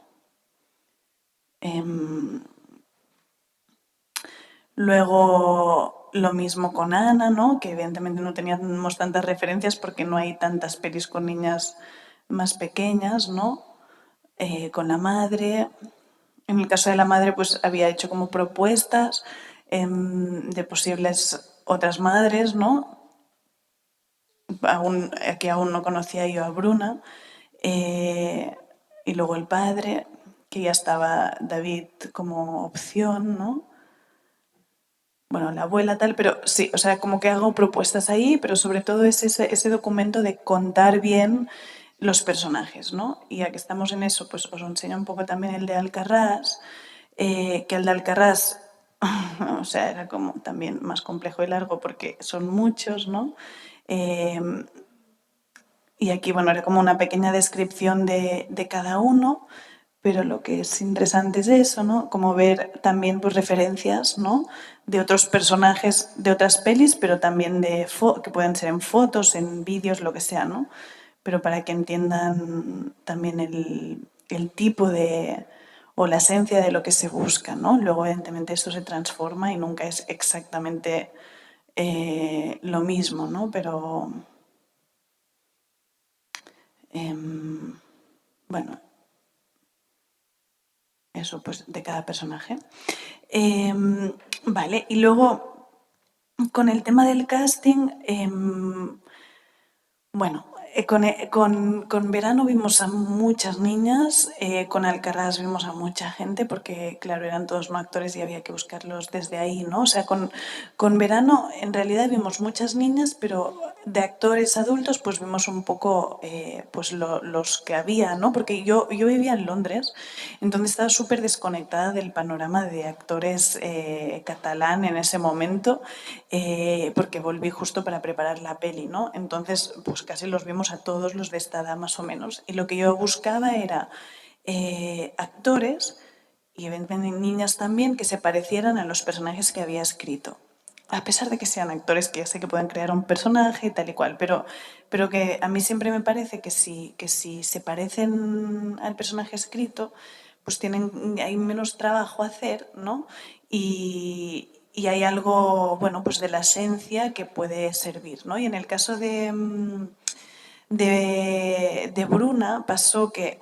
Luego lo mismo con Ana, ¿no? Que evidentemente no teníamos tantas referencias porque no hay tantas pelis con niñas más pequeñas, ¿no? Con la madre. En el caso de la madre, pues había hecho como propuestas de posibles otras madres, ¿no? Aquí aún no conocía yo a Bruna. Y luego el padre, que ya estaba David como opción, ¿no? Bueno, la abuela tal, pero sí, o sea, como que hago propuestas ahí, pero sobre todo es ese documento de contar bien los personajes, ¿no? Y ya que estamos en eso, pues os enseño un poco también el de Alcarrás, que el de Alcarrás, o sea, era como también más complejo y largo porque son muchos, ¿no? Y aquí, bueno, era como una pequeña descripción de cada uno, pero lo que es interesante es eso, ¿no? Como ver también pues, referencias, ¿no? De otros personajes de otras pelis, pero también que pueden ser en fotos, en vídeos, lo que sea, ¿no? Pero para que entiendan también el tipo de o la esencia de lo que se busca, ¿no? Luego, evidentemente, esto se transforma y nunca es exactamente lo mismo, ¿no? Pero bueno, eso pues de cada personaje. Vale, y luego con el tema del casting, bueno, con Verano vimos a muchas niñas, con Alcaraz vimos a mucha gente, porque claro, eran todos no actores y había que buscarlos desde ahí, ¿no? O sea, con Verano en realidad vimos muchas niñas, pero de actores adultos pues vimos un poco pues los que había, ¿no? Porque yo vivía en Londres, entonces estaba súper desconectada del panorama de actores catalán en ese momento, porque volví justo para preparar la peli, ¿no? Entonces, pues casi los vimos a todos los de esta edad más o menos. Y lo que yo buscaba era actores, y evidentemente niñas también, que se parecieran a los personajes que había escrito. A pesar de que sean actores que ya sé que pueden crear un personaje y tal y cual, pero que a mí siempre me parece que si se parecen al personaje escrito, pues hay menos trabajo a hacer, ¿no? Y hay algo, bueno, pues de la esencia que puede servir, ¿no? Y en el caso de Bruna pasó que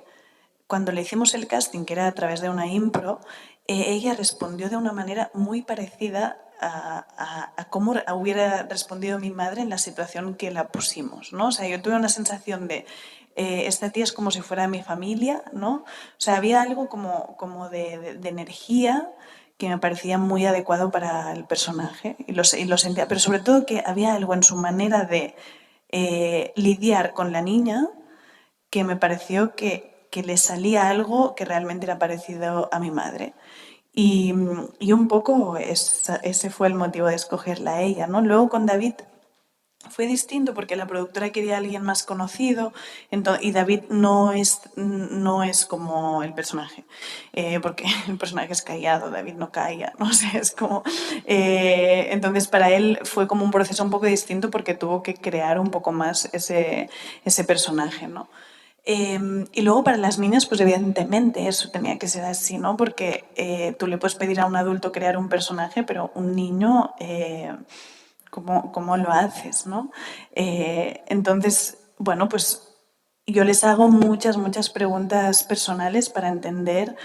cuando le hicimos el casting, que era a través de una impro, ella respondió de una manera muy parecida a cómo hubiera respondido mi madre en la situación que la pusimos, ¿no? O sea, yo tuve una sensación de, esta tía es como si fuera mi familia, ¿no? O sea, había algo como de energía que me parecía muy adecuado para el personaje y lo sentía, pero sobre todo que había algo en su manera de lidiar con la niña que me pareció que le salía algo que realmente era parecido a mi madre. Y un poco ese fue el motivo de escogerla a ella, ¿no? Luego con David fue distinto porque la productora quería a alguien más conocido y David no es como el personaje, porque el personaje es callado, David no calla, no sé, es como... entonces para él fue como un proceso un poco distinto porque tuvo que crear un poco más ese personaje, ¿no? Y luego para las niñas, pues evidentemente eso tenía que ser así, ¿no? Porque tú le puedes pedir a un adulto crear un personaje, pero un niño, ¿cómo lo haces, no? Entonces, bueno, pues yo les hago muchas preguntas personales para entender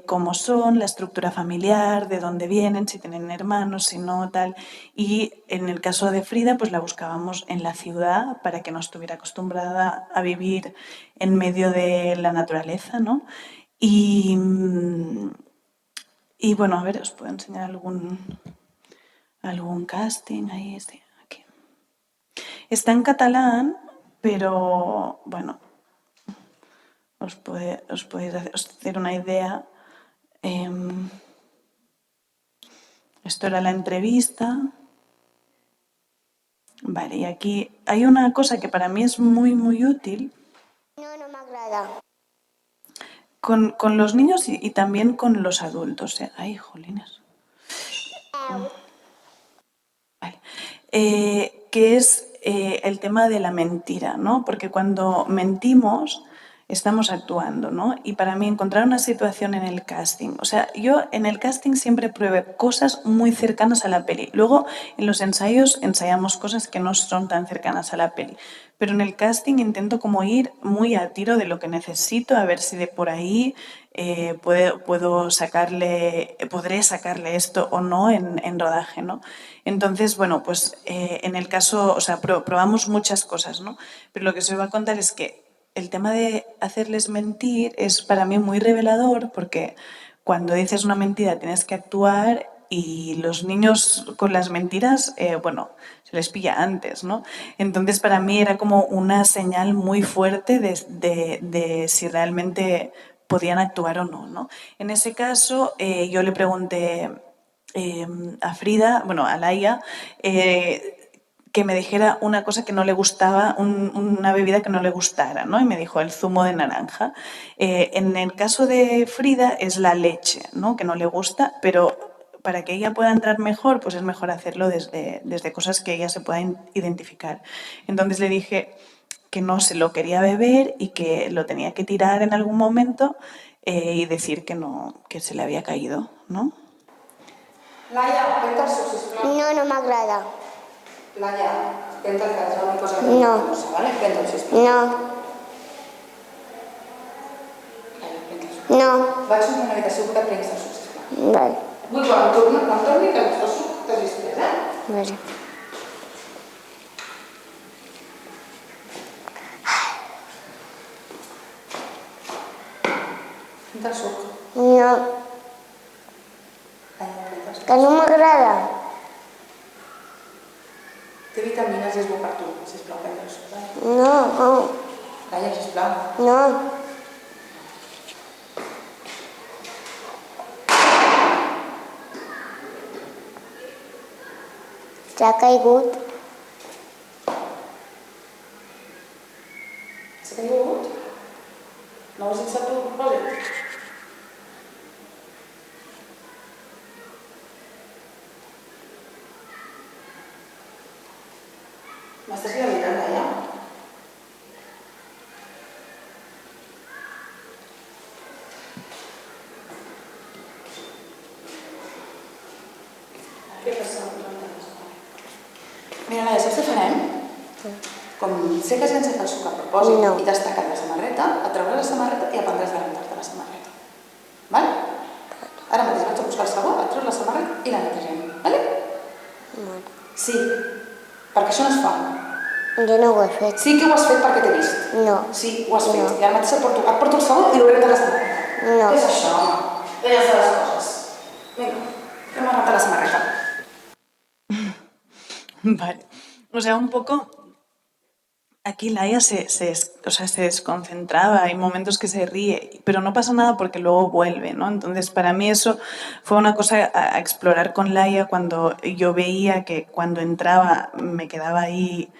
cómo son, la estructura familiar, de dónde vienen, si tienen hermanos, si no, tal. Y en el caso de Frida, pues la buscábamos en la ciudad para que no estuviera acostumbrada a vivir en medio de la naturaleza, ¿no? Y bueno, a ver, os puedo enseñar algún casting ahí, aquí. Está en catalán, pero bueno, os podéis hacer una idea. Esto era la entrevista. Vale, y aquí hay una cosa que para mí es muy útil. No me agrada. Con los niños y también con los adultos. Ay, jolines. Vale. Que es el tema de la mentira, ¿no? Porque cuando mentimos estamos actuando, ¿no? Y para mí encontrar una situación en el casting, o sea, yo en el casting siempre pruebo cosas muy cercanas a la peli. Luego en los ensayos ensayamos cosas que no son tan cercanas a la peli. Pero en el casting intento como ir muy a tiro de lo que necesito, a ver si de por ahí podré sacarle esto o no en rodaje, ¿no? Entonces, bueno, pues en el caso, o sea, probamos muchas cosas, ¿no? Pero lo que os voy a contar es que el tema de hacerles mentir es para mí muy revelador porque cuando dices una mentira tienes que actuar y los niños con las mentiras, bueno, se les pilla antes, ¿no? Entonces para mí era como una señal muy fuerte de si realmente podían actuar o no, ¿no? En ese caso yo le pregunté a Frida, bueno, a Laia, que me dijera una cosa que no le gustaba, una bebida que no le gustara, ¿no? Y me dijo el zumo de naranja. En el caso de Frida es la leche, ¿no? Que no le gusta, pero para que ella pueda entrar mejor, pues es mejor hacerlo desde cosas que ella se pueda identificar. Entonces le dije que no se lo quería beber y que lo tenía que tirar en algún momento y decir que no, que se le había caído, ¿no? Laia, pensa-s'ho, sisplau. No m'agrada. Laia, pensa que és l'única cosa que No. no sé, vale? Pensa-ho, sisplau. No. No. Vaig a una habitació que prenguis el suc, sisplau. Vale. Vull quan torni que el suc t'has vist més, Vale. Del suc. No. Que no m'agrada. Té vitamines i és bo per tu. Sisplau, prendre el suc. No. Calla, sisplau. No. S'ha caigut. S'ha caigut? No ho has dit tu, propòsit? M'estàs gravitant, Laia? Què passa? Mira, Laia, saps què farem? Com sé que has encetat el suc a propòsit No. i t'has tacat la samarreta, et trauràs la samarreta i aprendràs a rentar-te la samarreta. Val? Ara mateix vaig a buscar el sabó, et treus la samarreta i la netegem. Vale? Sí, perquè això no es fa. Jo no ho he fet. Sí que ho has fet perquè t'he vist. No. Sí, ho has fet. No. I ara mateix et porto el sabó i ho renta la samarreta. No. Què és això, home? Deies de les coses. Vinga, anem a rentar la samarreta. Vale. O sea, un poco aquí Laia o sea, se desconcentraba, hay momentos que se ríe, pero no pasa nada porque luego vuelve, ¿no? Entonces, para mí eso fue una cosa a explorar con Laia cuando yo veía que cuando entraba me quedaba ahí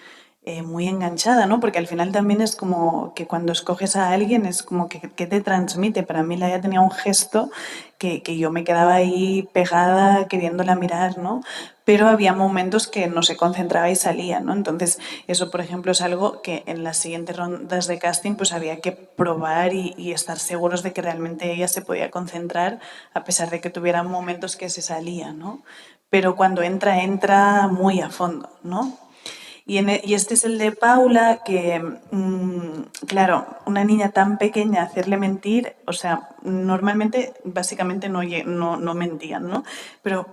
muy enganchada, ¿no? Porque al final también es como que cuando escoges a alguien es como que te transmite. Para mí Laia tenía un gesto que yo me quedaba ahí pegada queriéndola mirar, ¿no? Pero había momentos que no se concentraba y salía, ¿no? Entonces, eso, por ejemplo, es algo que en las siguientes rondas de casting pues había que probar y estar seguros de que realmente ella se podía concentrar a pesar de que tuviera momentos que se salía, ¿no? Pero cuando entra muy a fondo, ¿no? Y este es el de Paula, que, claro, una niña tan pequeña, hacerle mentir, o sea, normalmente, básicamente no mentían, ¿no? Pero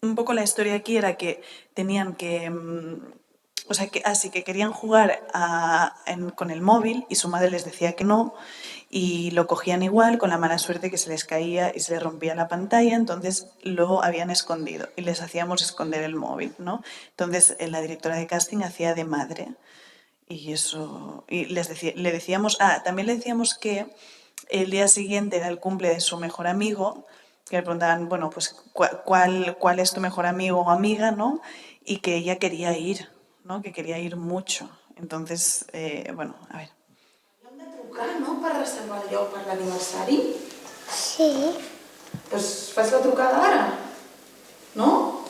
un poco la historia aquí era que tenían que, o sea, que así que querían jugar con el móvil y su madre les decía que no y lo cogían igual con la mala suerte que se les caía y se les rompía la pantalla, entonces lo habían escondido y les hacíamos esconder el móvil, ¿no? Entonces la directora de casting hacía de madre y eso, y le decíamos, también le decíamos que el día siguiente era el cumple de su mejor amigo, que le preguntaban, bueno, pues cuál es tu mejor amigo o amiga, ¿no? Y que ella quería ir, ¿no? Que quería ir mucho. Entonces, bueno, a ver. Hem de trucar, no?, per reservar el lloc per l'aniversari. Sí. Doncs fas la trucada ara, no?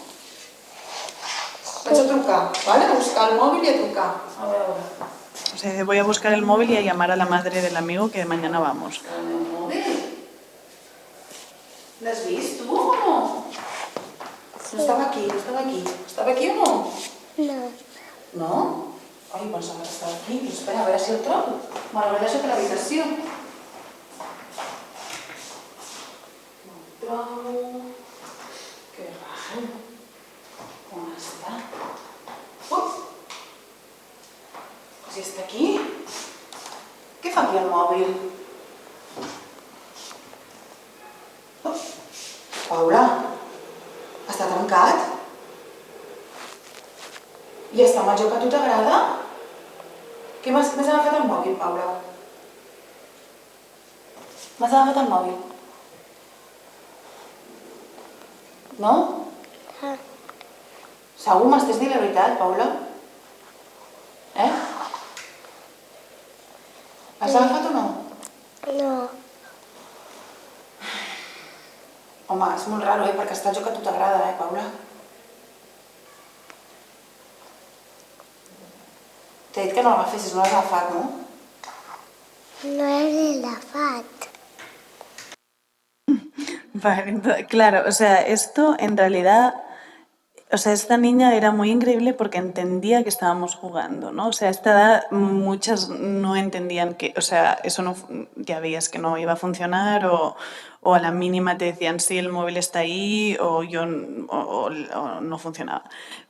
Vaig a trucar, ¿vale? A buscar el mòbil i a trucar. A veure. O sea, voy a buscar el móvil y a llamar a la madre del amigo que mañana vamos. El meu mòbil? L'has vist, tu, o no? Sí. No estava aquí, no estava aquí. Estava aquí o no? No. No? Ai, pensava que estava aquí. Però espera, a veure si el trobo. Me l'hauré deixat a l'habitació. No el trobo. Que raro. On està? Ui! Si està aquí? Què fa aquí el mòbil? Oh. Paula, està trencat? I està amb el joc que a tu t'agrada? Què m'has agafat el mòbil, Paula? M'has agafat el mòbil? No? Ah. Segur m'estàs dient la veritat, Paula? L'has agafat o no? No. Home, és molt raro, perquè està el joc que a tu t'agrada, Paula? T'he dit que no l'agafessis, no l'has agafat, no? No he agafat. Vale, claro, o sea, esto en realidad, O sea, esta niña era muy increíble porque entendía que estábamos jugando, ¿no? O sea, a esta edad muchas no entendían que, o sea, eso no, ya veías que no iba a funcionar o a la mínima te decían sí, el móvil está ahí o o no funcionaba.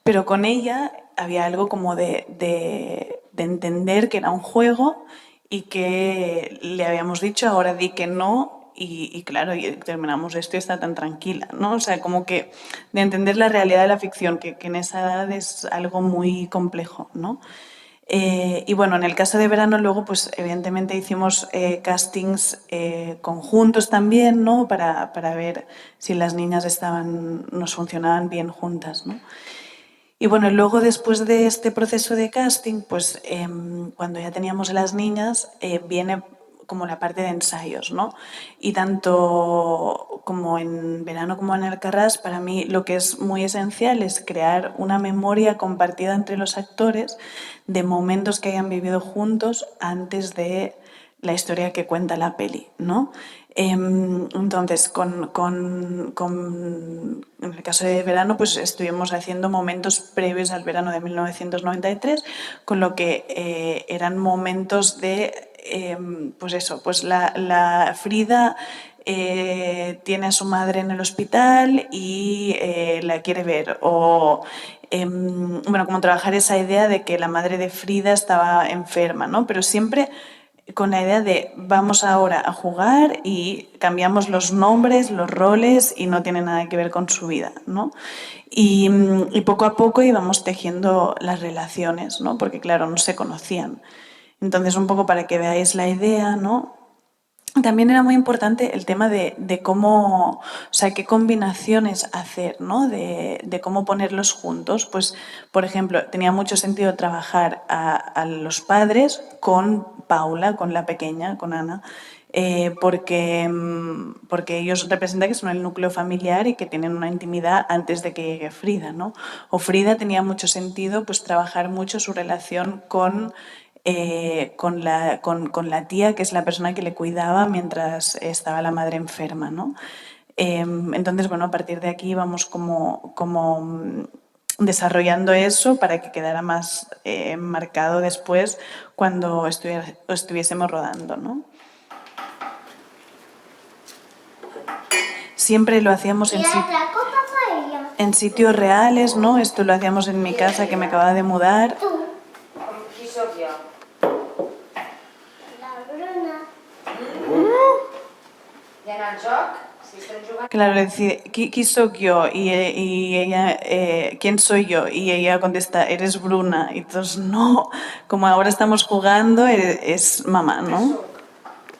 Pero con ella había algo como de entender que era un juego y que le habíamos dicho, ahora di que no, y claro, y terminamos esto y está tan tranquila, ¿no? O sea, como que de entender la realidad de la ficción, que en esa edad es algo muy complejo, ¿no? Y bueno, en el caso de verano luego, pues evidentemente hicimos castings conjuntos también, ¿no? Para ver si las niñas nos funcionaban bien juntas, ¿no? Y bueno, luego después de este proceso de casting, pues cuando ya teníamos a las niñas, viene como la parte de ensayos, ¿no? Y tanto como en verano como en Alcarràs, para mí lo que es muy esencial es crear una memoria compartida entre los actores de momentos que hayan vivido juntos antes de la historia que cuenta la peli, ¿no? Entonces, en el caso de verano, pues estuvimos haciendo momentos previos al verano de 1993, con lo que eran momentos de, pues eso, pues la Frida tiene a su madre en el hospital y la quiere ver, o bueno, como trabajar esa idea de que la madre de Frida estaba enferma, ¿no? Pero siempre con la idea de vamos ahora a jugar y cambiamos los nombres, los roles y no tiene nada que ver con su vida, ¿no? Y poco a poco íbamos tejiendo las relaciones, ¿no? Porque claro, no se conocían. Entonces, un poco para que veáis la idea, ¿no? También era muy importante el tema de cómo, o sea, qué combinaciones hacer, ¿no? De cómo ponerlos juntos. Pues, por ejemplo, tenía mucho sentido trabajar a los padres con Paula, con la pequeña, con Ana, porque ellos representan que son el núcleo familiar y que tienen una intimidad antes de que llegue Frida, ¿no? O Frida tenía mucho sentido pues trabajar mucho su relación con la tía, que es la persona que le cuidaba mientras estaba la madre enferma, ¿no? Entonces, bueno, a partir de aquí vamos como desarrollando eso para que quedara más marcado después cuando estuviésemos rodando, ¿no? Siempre lo hacíamos en sitios reales, ¿no? Esto lo hacíamos en mi casa, que me acababa de mudar. Qui sóc jo? La Bruna. I en el joc, si estem jugant... Claro, le decía, ¿quién soy yo? Y ella, ¿quién soy yo? Y ella contesta, eres Bruna. Y entonces, no, como ahora estamos jugando, es mamá, ¿no?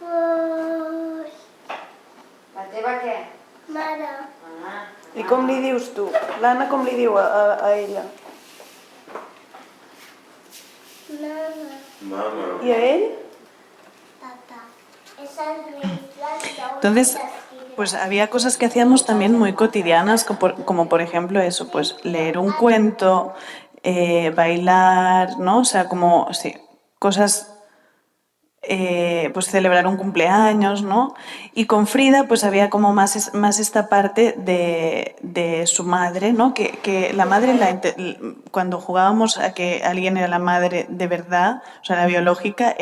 Ui, La teva què? mare. Ah. I com li dius tu? L'Anna com li diu a ella? Mama. ¿Y a él? Papá. Esa es mi planta. Entonces, pues había cosas que hacíamos también muy cotidianas, como por ejemplo eso, pues leer un cuento, bailar, ¿no? O sea, como, sí, cosas, pues celebrar un cumpleaños, ¿no? Y con Frida, pues había como más esta parte de su madre, ¿no? Que la madre, cuando jugábamos a que alguien era la madre de verdad, o sea, la biológica,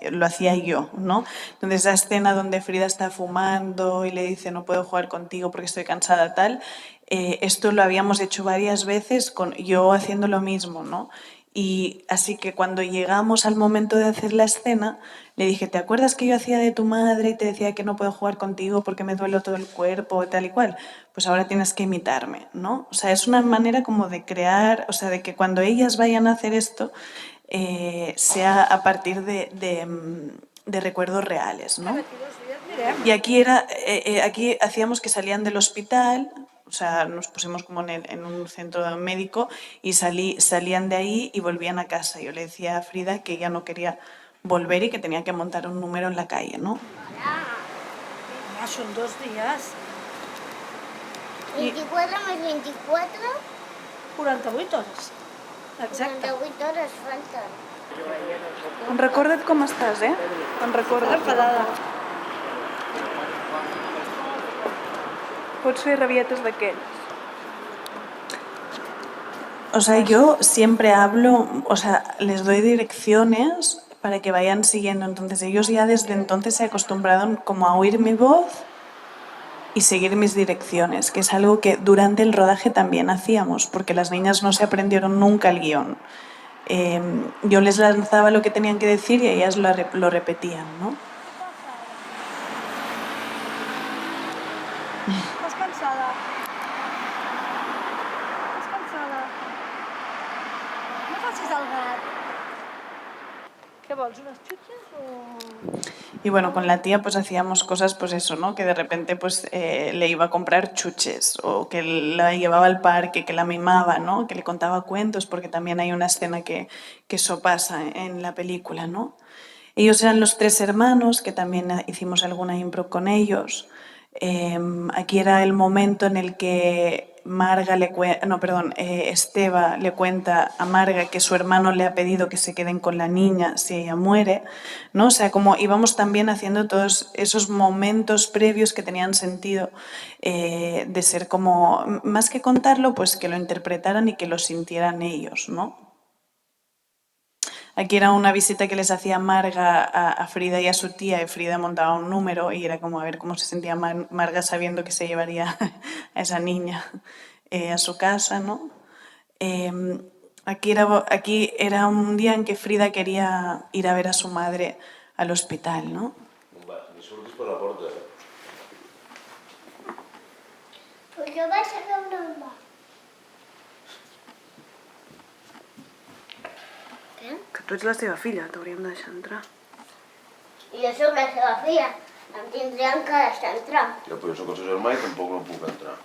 lo hacía yo, ¿no? Entonces, esa escena donde Frida está fumando y le dice, no puedo jugar contigo porque estoy cansada, tal, esto lo habíamos hecho varias veces, yo haciendo lo mismo, ¿no? Y así que cuando llegamos al momento de hacer la escena, le dije, ¿te acuerdas que yo hacía de tu madre y te decía que no puedo jugar contigo porque me duele todo el cuerpo, tal y cual? Pues ahora tienes que imitarme, ¿no? O sea, es una manera como de crear, o sea, de que cuando ellas vayan a hacer esto, sea a partir de recuerdos reales, ¿no? Y aquí aquí hacíamos que salían del hospital, o sea, nos pusimos como en un centro médico y salían de ahí y volvían a casa. Yo le decía a Frida que ella no quería volver y que tenía que montar un número en la calle, ¿no? Ya son 2 días. 24 más 24, 48 hores. Exacte. 48 hores falten. Recorda't com estàs, eh? Recorda't. Enfadada. Pots fer rabietes d'aquells. O sea, yo siempre hablo, o sea, les doy direcciones para que vayan siguiendo. Entonces ellos ya desde entonces se acostumbraron como a oír mi voz y seguir mis direcciones, que es algo que durante el rodaje también hacíamos, porque las niñas no se aprendieron nunca el guión. Yo les lanzaba lo que tenían que decir y ellas lo repetían, ¿no? Estàs cansada? Estàs cansada? No facis el gat. Què vols, unes xutxes o...? Y bueno, con la tía pues hacíamos cosas pues eso, ¿no? Que de repente pues le iba a comprar chuches o que la llevaba al parque, que la mimaba, ¿no? Que le contaba cuentos, porque también hay una escena que eso pasa en la película, ¿no? Ellos eran los 3 hermanos, que también hicimos alguna impro con ellos. Aquí era el momento en el que Esteba le cuenta a Marga que su hermano le ha pedido que se queden con la niña si ella muere, ¿no? O sea, como íbamos también haciendo todos esos momentos previos que tenían sentido de ser como, más que contarlo, pues que lo interpretaran y que lo sintieran ellos, ¿no? Aquí era una visita que les hacía Marga a Frida y a su tía, y Frida montaba un número y era como a ver cómo se sentía Marga sabiendo que se llevaría a esa niña a su casa, ¿no? Aquí era un día en que Frida quería ir a ver a su madre al hospital, ¿no? Ni surtis per la porta, Pues jo vaig a veure on va. Què? Que tu ets la seva filla, t'hauríem de deixar entrar. I jo sóc la seva filla. Em tindrien que deixar entrar. Ja, però jo sóc el seu germà i tampoc no puc entrar.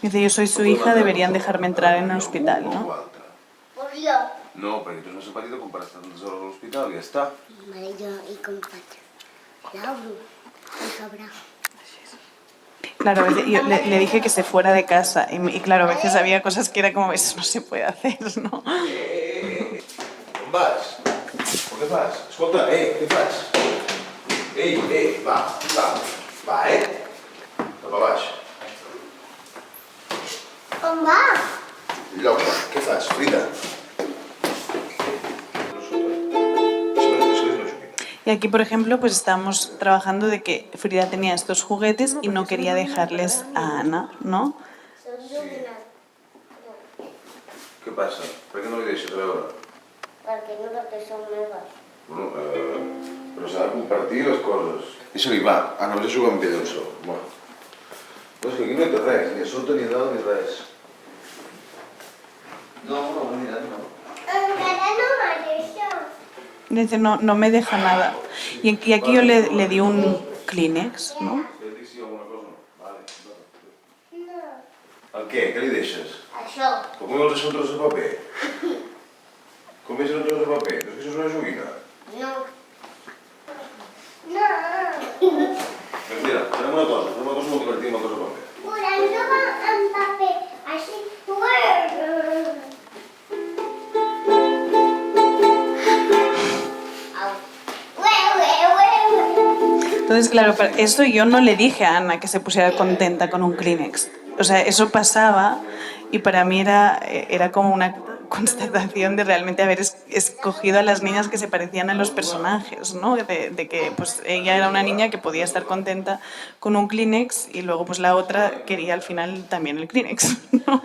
Dice, yo soy su hija, deberían dejarme entrar en el hospital, No ¿no? puc entrar. Pues jo. No, perquè tu és una petita com per estar tantes hores a l'hospital i ja està. Vale, jo, i com faig? L'obro, el sabrà. Claro, a veces yo le dije que se fuera de casa y claro, a veces había cosas que era como, eso no se puede hacer, ¿no? On vas? O què fas? Escolta, què fas? Va, Cap a baix. On va? Lloc, què fas, Frida? Y aquí, por ejemplo, pues estábamos trabajando de que Frida tenía estos juguetes y no quería dejarles a Ana, ¿no? Soc jubilat. Què passa? Per què no li deixes a veure? Perquè no totes són meves. Bueno, però s'ha de compartir les coses. Deixa-li, va, Anna, vés a jugar amb ella un sol. Va. No, és que aquí no hi té res, ni a sota, ni a dalt, ni res. No, mira, no. Encara no m'ha deixat. Dice, no me deja nada. Y aquí yo le di un Kleenex, ¿no? Que et dic si hi ha alguna cosa o no? Vale. No. El què? Què li deixes? Això. Com vols deixar un tros de paper? Com és un tros de paper? No és que això és una joguina? No. No. Doncs mira, farem una cosa molt divertida amb el tros de paper. Posem-lo en paper. Així. Entonces, claro, eso yo no le dije a Ana que se pusiera contenta con un Kleenex. O sea, eso pasaba y para mí era como una constatación de realmente haber escogido a las niñas que se parecían a los personajes, ¿no? De que pues ella era una niña que podía estar contenta con un Kleenex y luego pues la otra quería al final también el Kleenex, ¿no?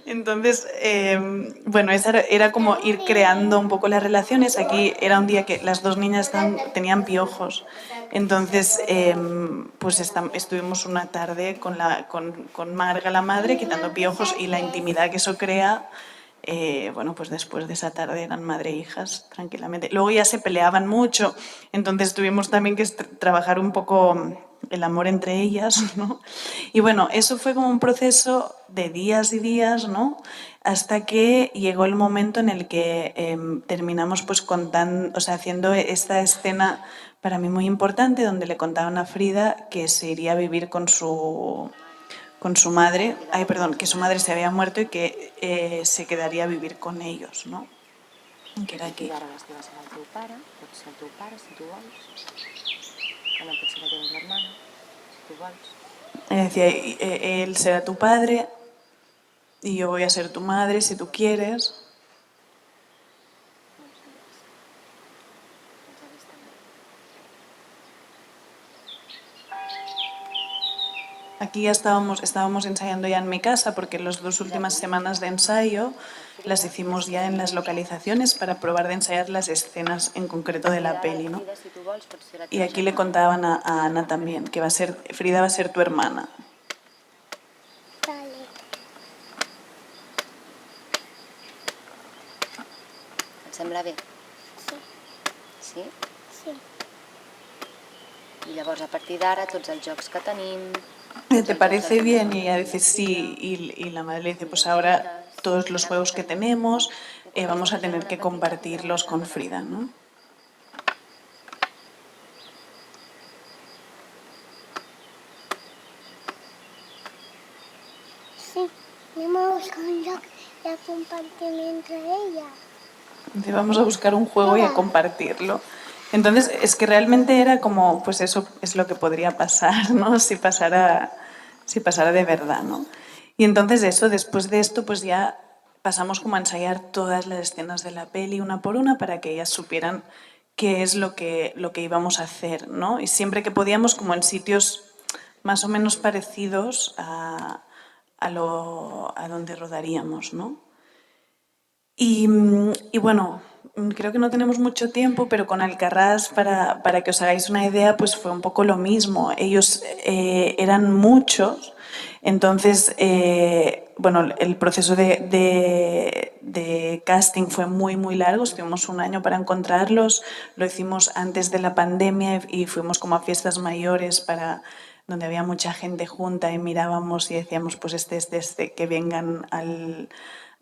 Entonces, bueno, esa era como ir creando un poco las relaciones. Aquí era un día que las dos niñas tenían piojos. Entonces, pues estuvimos una tarde con Marga, la madre, quitando piojos y la intimidad que eso crea. Bueno, pues después de esa tarde eran madre e hijas tranquilamente. Luego ya se peleaban mucho, entonces tuvimos también que trabajar un poco el amor entre ellas, ¿no? Y bueno, eso fue como un proceso de días y días, ¿no? Hasta que llegó el momento en el que terminamos pues contando, o sea, haciendo esta escena para mí muy importante, donde le contaban a Frida que se iría a vivir con su madre, que su madre se había muerto y que se quedaría a vivir con ellos, ¿no? Que era aquí. Ara les teves amb el teu pare, pot ser el teu pare, si tu vols. També pot ser la teva germana, si tu vols. Decía, él será tu padre, y yo voy a ser tu madre si tú quieres. Aquí ya estábamos ensayando ya en mi casa porque las 2 últimas semanas de ensayo las hicimos ya en las localizaciones para probar de ensayar las escenas en concreto de la peli, ¿no? Y aquí le contaban a Ana también que Frida va a ser tu hermana. Vale. Et sembla bé? Sí. Sí? Sí. I llavors, a partir d'ara, tots els jocs que tenim... ¿Te parece bien? Y ella dice sí, y la madre le dice, pues ahora todos los juegos que tenemos vamos a tener que compartirlos con Frida, ¿no? Sí. Anem a buscar un lloc i a compartir entre ella. Dice, vamos a buscar un juego y a compartirlo. Entonces, es que realmente era como, pues eso es lo que podría pasar, ¿no? Si pasara de verdad, ¿no? Y entonces eso, después de esto, pues ya pasamos como a ensayar todas las escenas de la peli una por una para que ellas supieran qué es lo que íbamos a hacer, ¿no? Y siempre que podíamos, como en sitios más o menos parecidos a donde rodaríamos, ¿no? Y bueno, creo que no tenemos mucho tiempo, pero con Alcarràs, para que os hagáis una idea, pues fue un poco lo mismo. Ellos eran muchos, entonces, bueno, el proceso de casting fue muy, muy largo. Estuvimos un año para encontrarlos, lo hicimos antes de la pandemia y fuimos como a fiestas mayores donde había mucha gente junta y mirábamos y decíamos, pues que vengan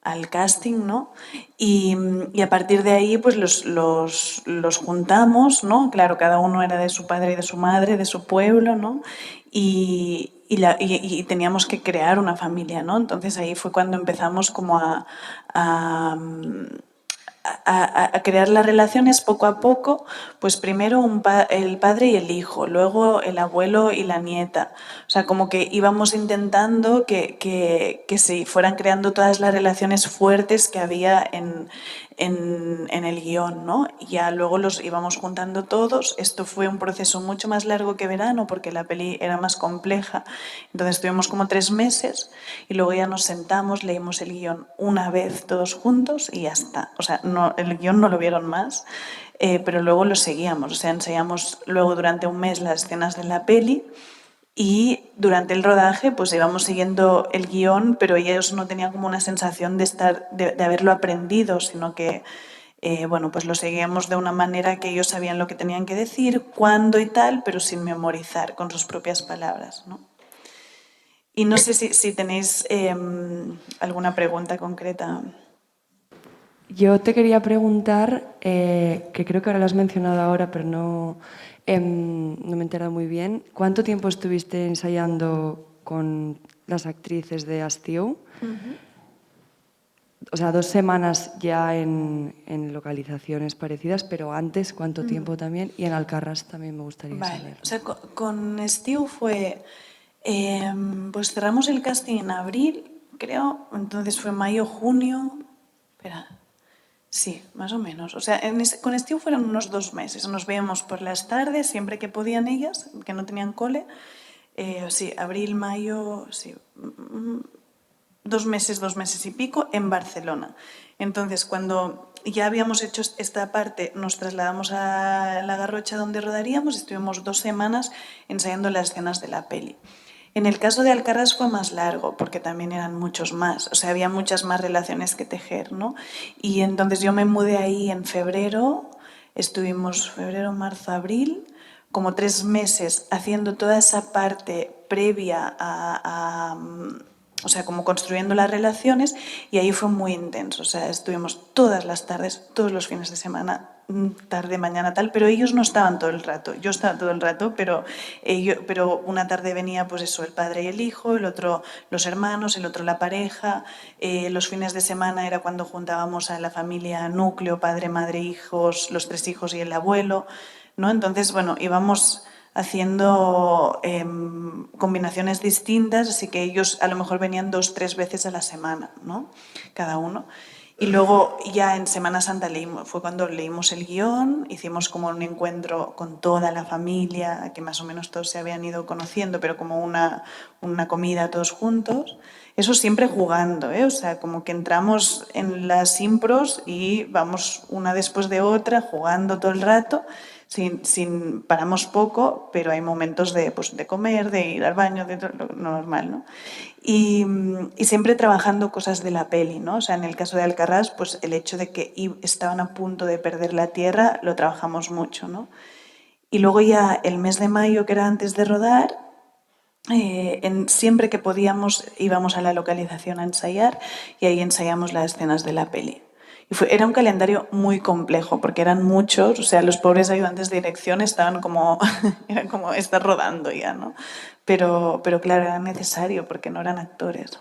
al casting, ¿no? Y a partir de ahí pues los juntamos, ¿no? Claro, cada uno era de su padre y de su madre, de su pueblo, ¿no? Y teníamos que crear una familia, ¿no? Entonces ahí fue cuando empezamos como a crear las relaciones poco a poco, pues primero el padre y el hijo, luego el abuelo y la nieta. O sea, como que íbamos intentando que se fueran creando todas las relaciones fuertes que había en el guión, ¿no? Y ya luego los íbamos juntando todos. Esto fue un proceso mucho más largo que Verano porque la peli era más compleja. Entonces estuvimos como 3 meses y luego ya nos sentamos, leímos el guión una vez todos juntos y ya está. O sea, el guión no lo vieron más, pero luego lo seguíamos. O sea, ensayamos luego durante un mes las escenas de la peli y durante el rodaje pues íbamos siguiendo el guión, pero ellos no tenían como una sensación de haberlo aprendido, sino que bueno, pues lo seguíamos de una manera que ellos sabían lo que tenían que decir, cuándo y tal, pero sin memorizar, con sus propias palabras, ¿no? Y no sé si tenéis alguna pregunta concreta. Yo te quería preguntar, que creo que ahora lo has mencionado ahora, pero no me he enterado muy bien. ¿Cuánto tiempo estuviste ensayando con las actrices de Estiu? O sea, 2 semanas ya en localizaciones parecidas, pero antes, ¿cuánto tiempo también? Y en Alcarràs también me gustaría saber. O sea, con Estiu fue... pues cerramos el casting en abril, creo. Entonces fue mayo, junio... Espera... Sí, más o menos. O sea, con Estiu fueron unos 2 meses. Nos veíamos por las tardes, siempre que podían ellas, que no tenían cole. Sí, abril, mayo, sí. 2 meses y pico en Barcelona. Entonces, cuando ya habíamos hecho esta parte, nos trasladamos a La Garrocha donde rodaríamos y estuvimos 2 semanas ensayando las escenas de la peli. En el caso de Alcarràs fue más largo, porque también eran muchos más, o sea, había muchas más relaciones que tejer, ¿no? Y entonces yo me mudé ahí en febrero, estuvimos febrero, marzo, abril, como 3 meses haciendo toda esa parte previa o sea, como construyendo las relaciones, y ahí fue muy intenso, o sea, estuvimos todas las tardes, todos los fines de semana, tarde, mañana, tal, pero ellos no estaban todo el rato, yo estaba todo el rato, pero una tarde venía pues eso, el padre y el hijo, el otro los hermanos, el otro la pareja, los fines de semana era cuando juntábamos a la familia núcleo, padre, madre, hijos, los 3 hijos y el abuelo, ¿no? Entonces, bueno, íbamos haciendo combinaciones distintas, así que ellos a lo mejor venían 2-3 veces a la semana, ¿no? Cada uno. Y luego ya en Semana Santa fue cuando leímos el guión, hicimos como un encuentro con toda la familia, que más o menos todos se habían ido conociendo, pero como una comida todos juntos. Eso siempre jugando, ¿eh? O sea, como que entramos en las impros y vamos una después de otra, jugando todo el rato, paramos poco, pero hay momentos de comer, de ir al baño, de lo normal, ¿no? Y siempre trabajando cosas de la peli, ¿no? O sea, en el caso de Alcarràs, pues el hecho de que estaban a punto de perder la tierra, lo trabajamos mucho, ¿no? Y luego ya el mes de mayo, que era antes de rodar, siempre que podíamos íbamos a la localización a ensayar y ahí ensayamos las escenas de la peli. Y era un calendario muy complejo porque eran muchos, o sea, los pobres ayudantes de dirección estaban como, era como estar rodando ya, ¿no? Pero claro, era necesario porque no eran actores.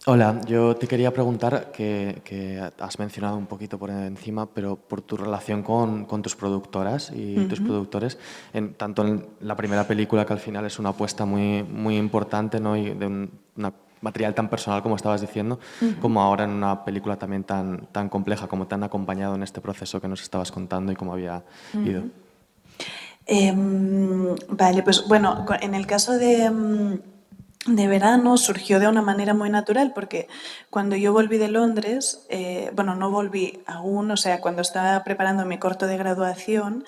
Hola, yo te quería preguntar, que has mencionado un poquito por encima, pero por tu relación con tus productoras y tus productores, tanto en la primera película, que al final es una apuesta muy, muy importante, ¿no? Y de un material tan personal como estabas diciendo, como ahora en una película también tan compleja, como te han acompañado en este proceso que nos estabas contando y cómo había ido. Vale, pues bueno, en el caso de Verano surgió de una manera muy natural porque cuando yo volví de Londres, bueno, no volví aún, o sea, cuando estaba preparando mi corto de graduación,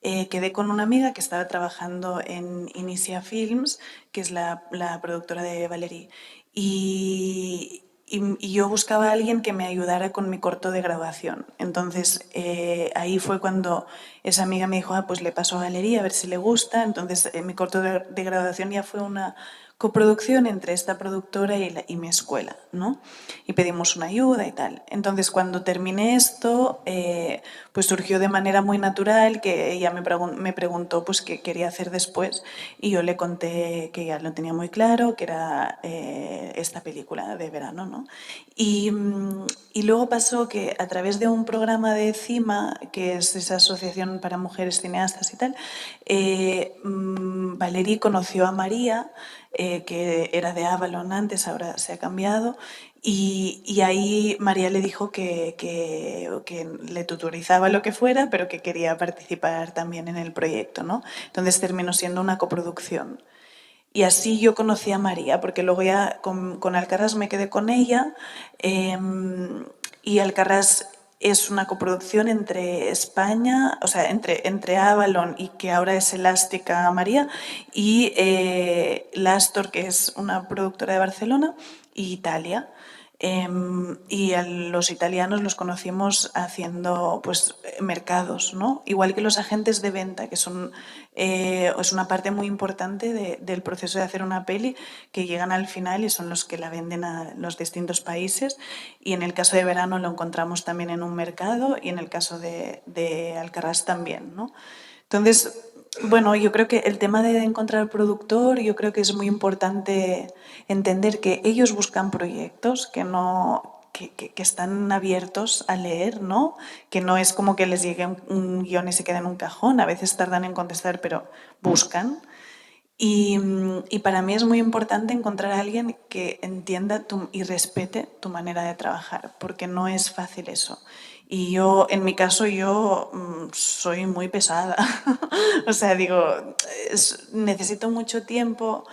quedé con una amiga que estaba trabajando en Inicia Films, que es la productora de Valerie, y yo buscaba a alguien que me ayudara con mi corto de graduación. Entonces, ahí fue cuando esa amiga me dijo, pues le paso a Valerie a ver si le gusta. Entonces, mi corto de graduación ya fue una coproducción entre esta productora y mi escuela, ¿no? Y pedimos una ayuda y tal. Entonces, cuando terminé esto, pues surgió de manera muy natural que ella me preguntó pues qué quería hacer después y yo le conté que ya lo tenía muy claro, que era esta película de Verano, ¿no? Y luego pasó que a través de un programa de CIMA, que es esa asociación para mujeres cineastas y tal, Valerie conoció a María, que era de Avalon antes, ahora se ha cambiado, y ahí María le dijo que le tutorizaba lo que fuera, pero que quería participar también en el proyecto, ¿no? Entonces terminó siendo una coproducción. Y así yo conocí a María, porque luego ya con Alcarràs me quedé con ella, y Alcarràs es una coproducción entre España, o sea, entre Avalon y que ahora es Elástica María, y Lastor, que es una productora de Barcelona, y Italia. Y a los italianos los conocimos haciendo pues mercados, ¿no? Igual que los agentes de venta, que es una parte muy importante del proceso de hacer una peli, que llegan al final y son los que la venden a los distintos países. Y en el caso de Verano lo encontramos también en un mercado y en el caso de Alcarràs también, ¿no? Entonces, bueno, yo creo que el tema de encontrar productor, yo creo que es muy importante entender que ellos buscan proyectos, que están abiertos a leer, ¿no? Que no es como que les llegue un guión y se quede en un cajón, a veces tardan en contestar, pero buscan. Y para mí es muy importante encontrar a alguien que entienda y respete tu manera de trabajar, porque no es fácil eso. Y yo, en mi caso, yo soy muy pesada. O sea, digo, necesito mucho tiempo,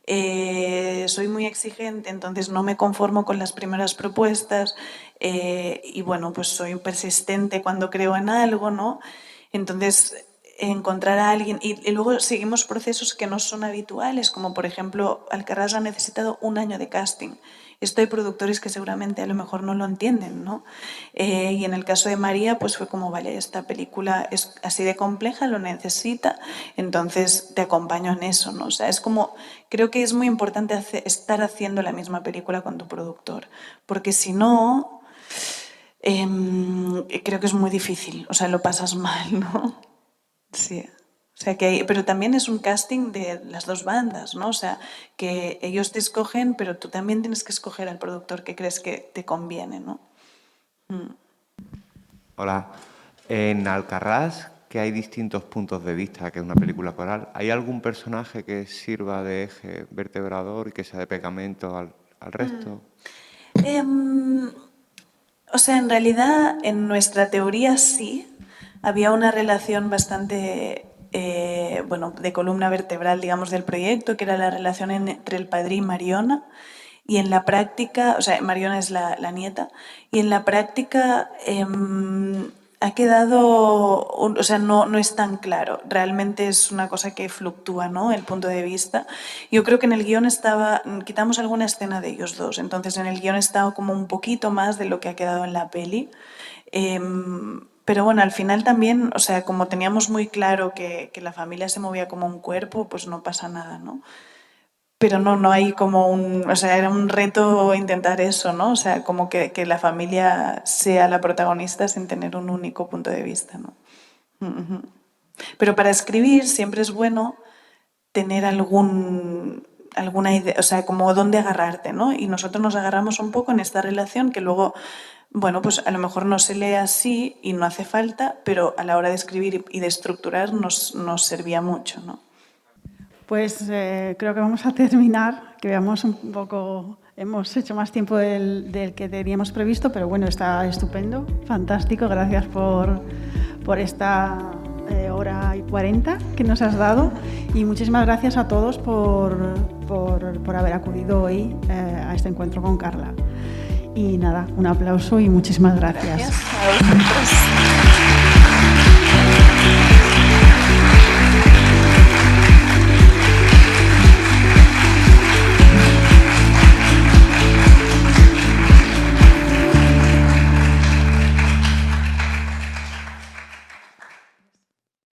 soy muy exigente, entonces no me conformo con las primeras propuestas y bueno, pues soy persistente cuando creo en algo, ¿no? Entonces, encontrar a alguien y luego seguimos procesos que no son habituales, como por ejemplo, Alcarràs ha necesitado 1 año de casting. Esto hay productores que seguramente a lo mejor no lo entienden, ¿no? Y en el caso de María, pues fue como, vale, esta película es así de compleja, lo necesita, entonces te acompaño en eso, ¿no? O sea, es como, creo que es muy importante estar haciendo la misma película con tu productor, porque si no, creo que es muy difícil, o sea, lo pasas mal, ¿no? Sí. O sea que pero también es un casting de las dos bandas, ¿no? O sea, que ellos te escogen, pero tú también tienes que escoger al productor que crees que te conviene, ¿no? Hola. En Alcarràs, que hay distintos puntos de vista, que es una película coral. ¿Hay algún personaje que sirva de eje vertebrador y que sea de pegamento al resto? O sea, en realidad, en nuestra teoría sí. Había una relación bastante, de columna vertebral, digamos, del proyecto, que era la relación entre el padrí y Mariona. Y en la práctica, o sea, Mariona es la nieta, y en la práctica ha quedado, o sea, no es tan claro. Realmente es una cosa que fluctúa, ¿no? El punto de vista. Yo creo que en el guión quitamos alguna escena de ellos dos, entonces en el guión estaba como un poquito más de lo que ha quedado en la peli. Pero bueno, al final también, o sea, como teníamos muy claro que la familia se movía como un cuerpo, pues no pasa nada, ¿no? Pero no hay como o sea, era un reto intentar eso, ¿no? O sea, como que la familia sea la protagonista sin tener un único punto de vista, ¿no? Pero para escribir siempre es bueno tener alguna idea, o sea, como dónde agarrarte, ¿no? Y nosotros nos agarramos un poco en esta relación que luego, bueno, pues a lo mejor no se lee así y no hace falta, pero a la hora de escribir y de estructurar nos servía mucho, ¿no? Pues creo que vamos a terminar, que veamos un poco, hemos hecho más tiempo del que teníamos previsto, pero bueno, está estupendo, fantástico, gracias por esta hora y 40 que nos has dado y muchísimas gracias a todos por haber acudido hoy a este encuentro con Carla. Y nada, un aplauso y muchísimas gracias. Gracias a vosotros.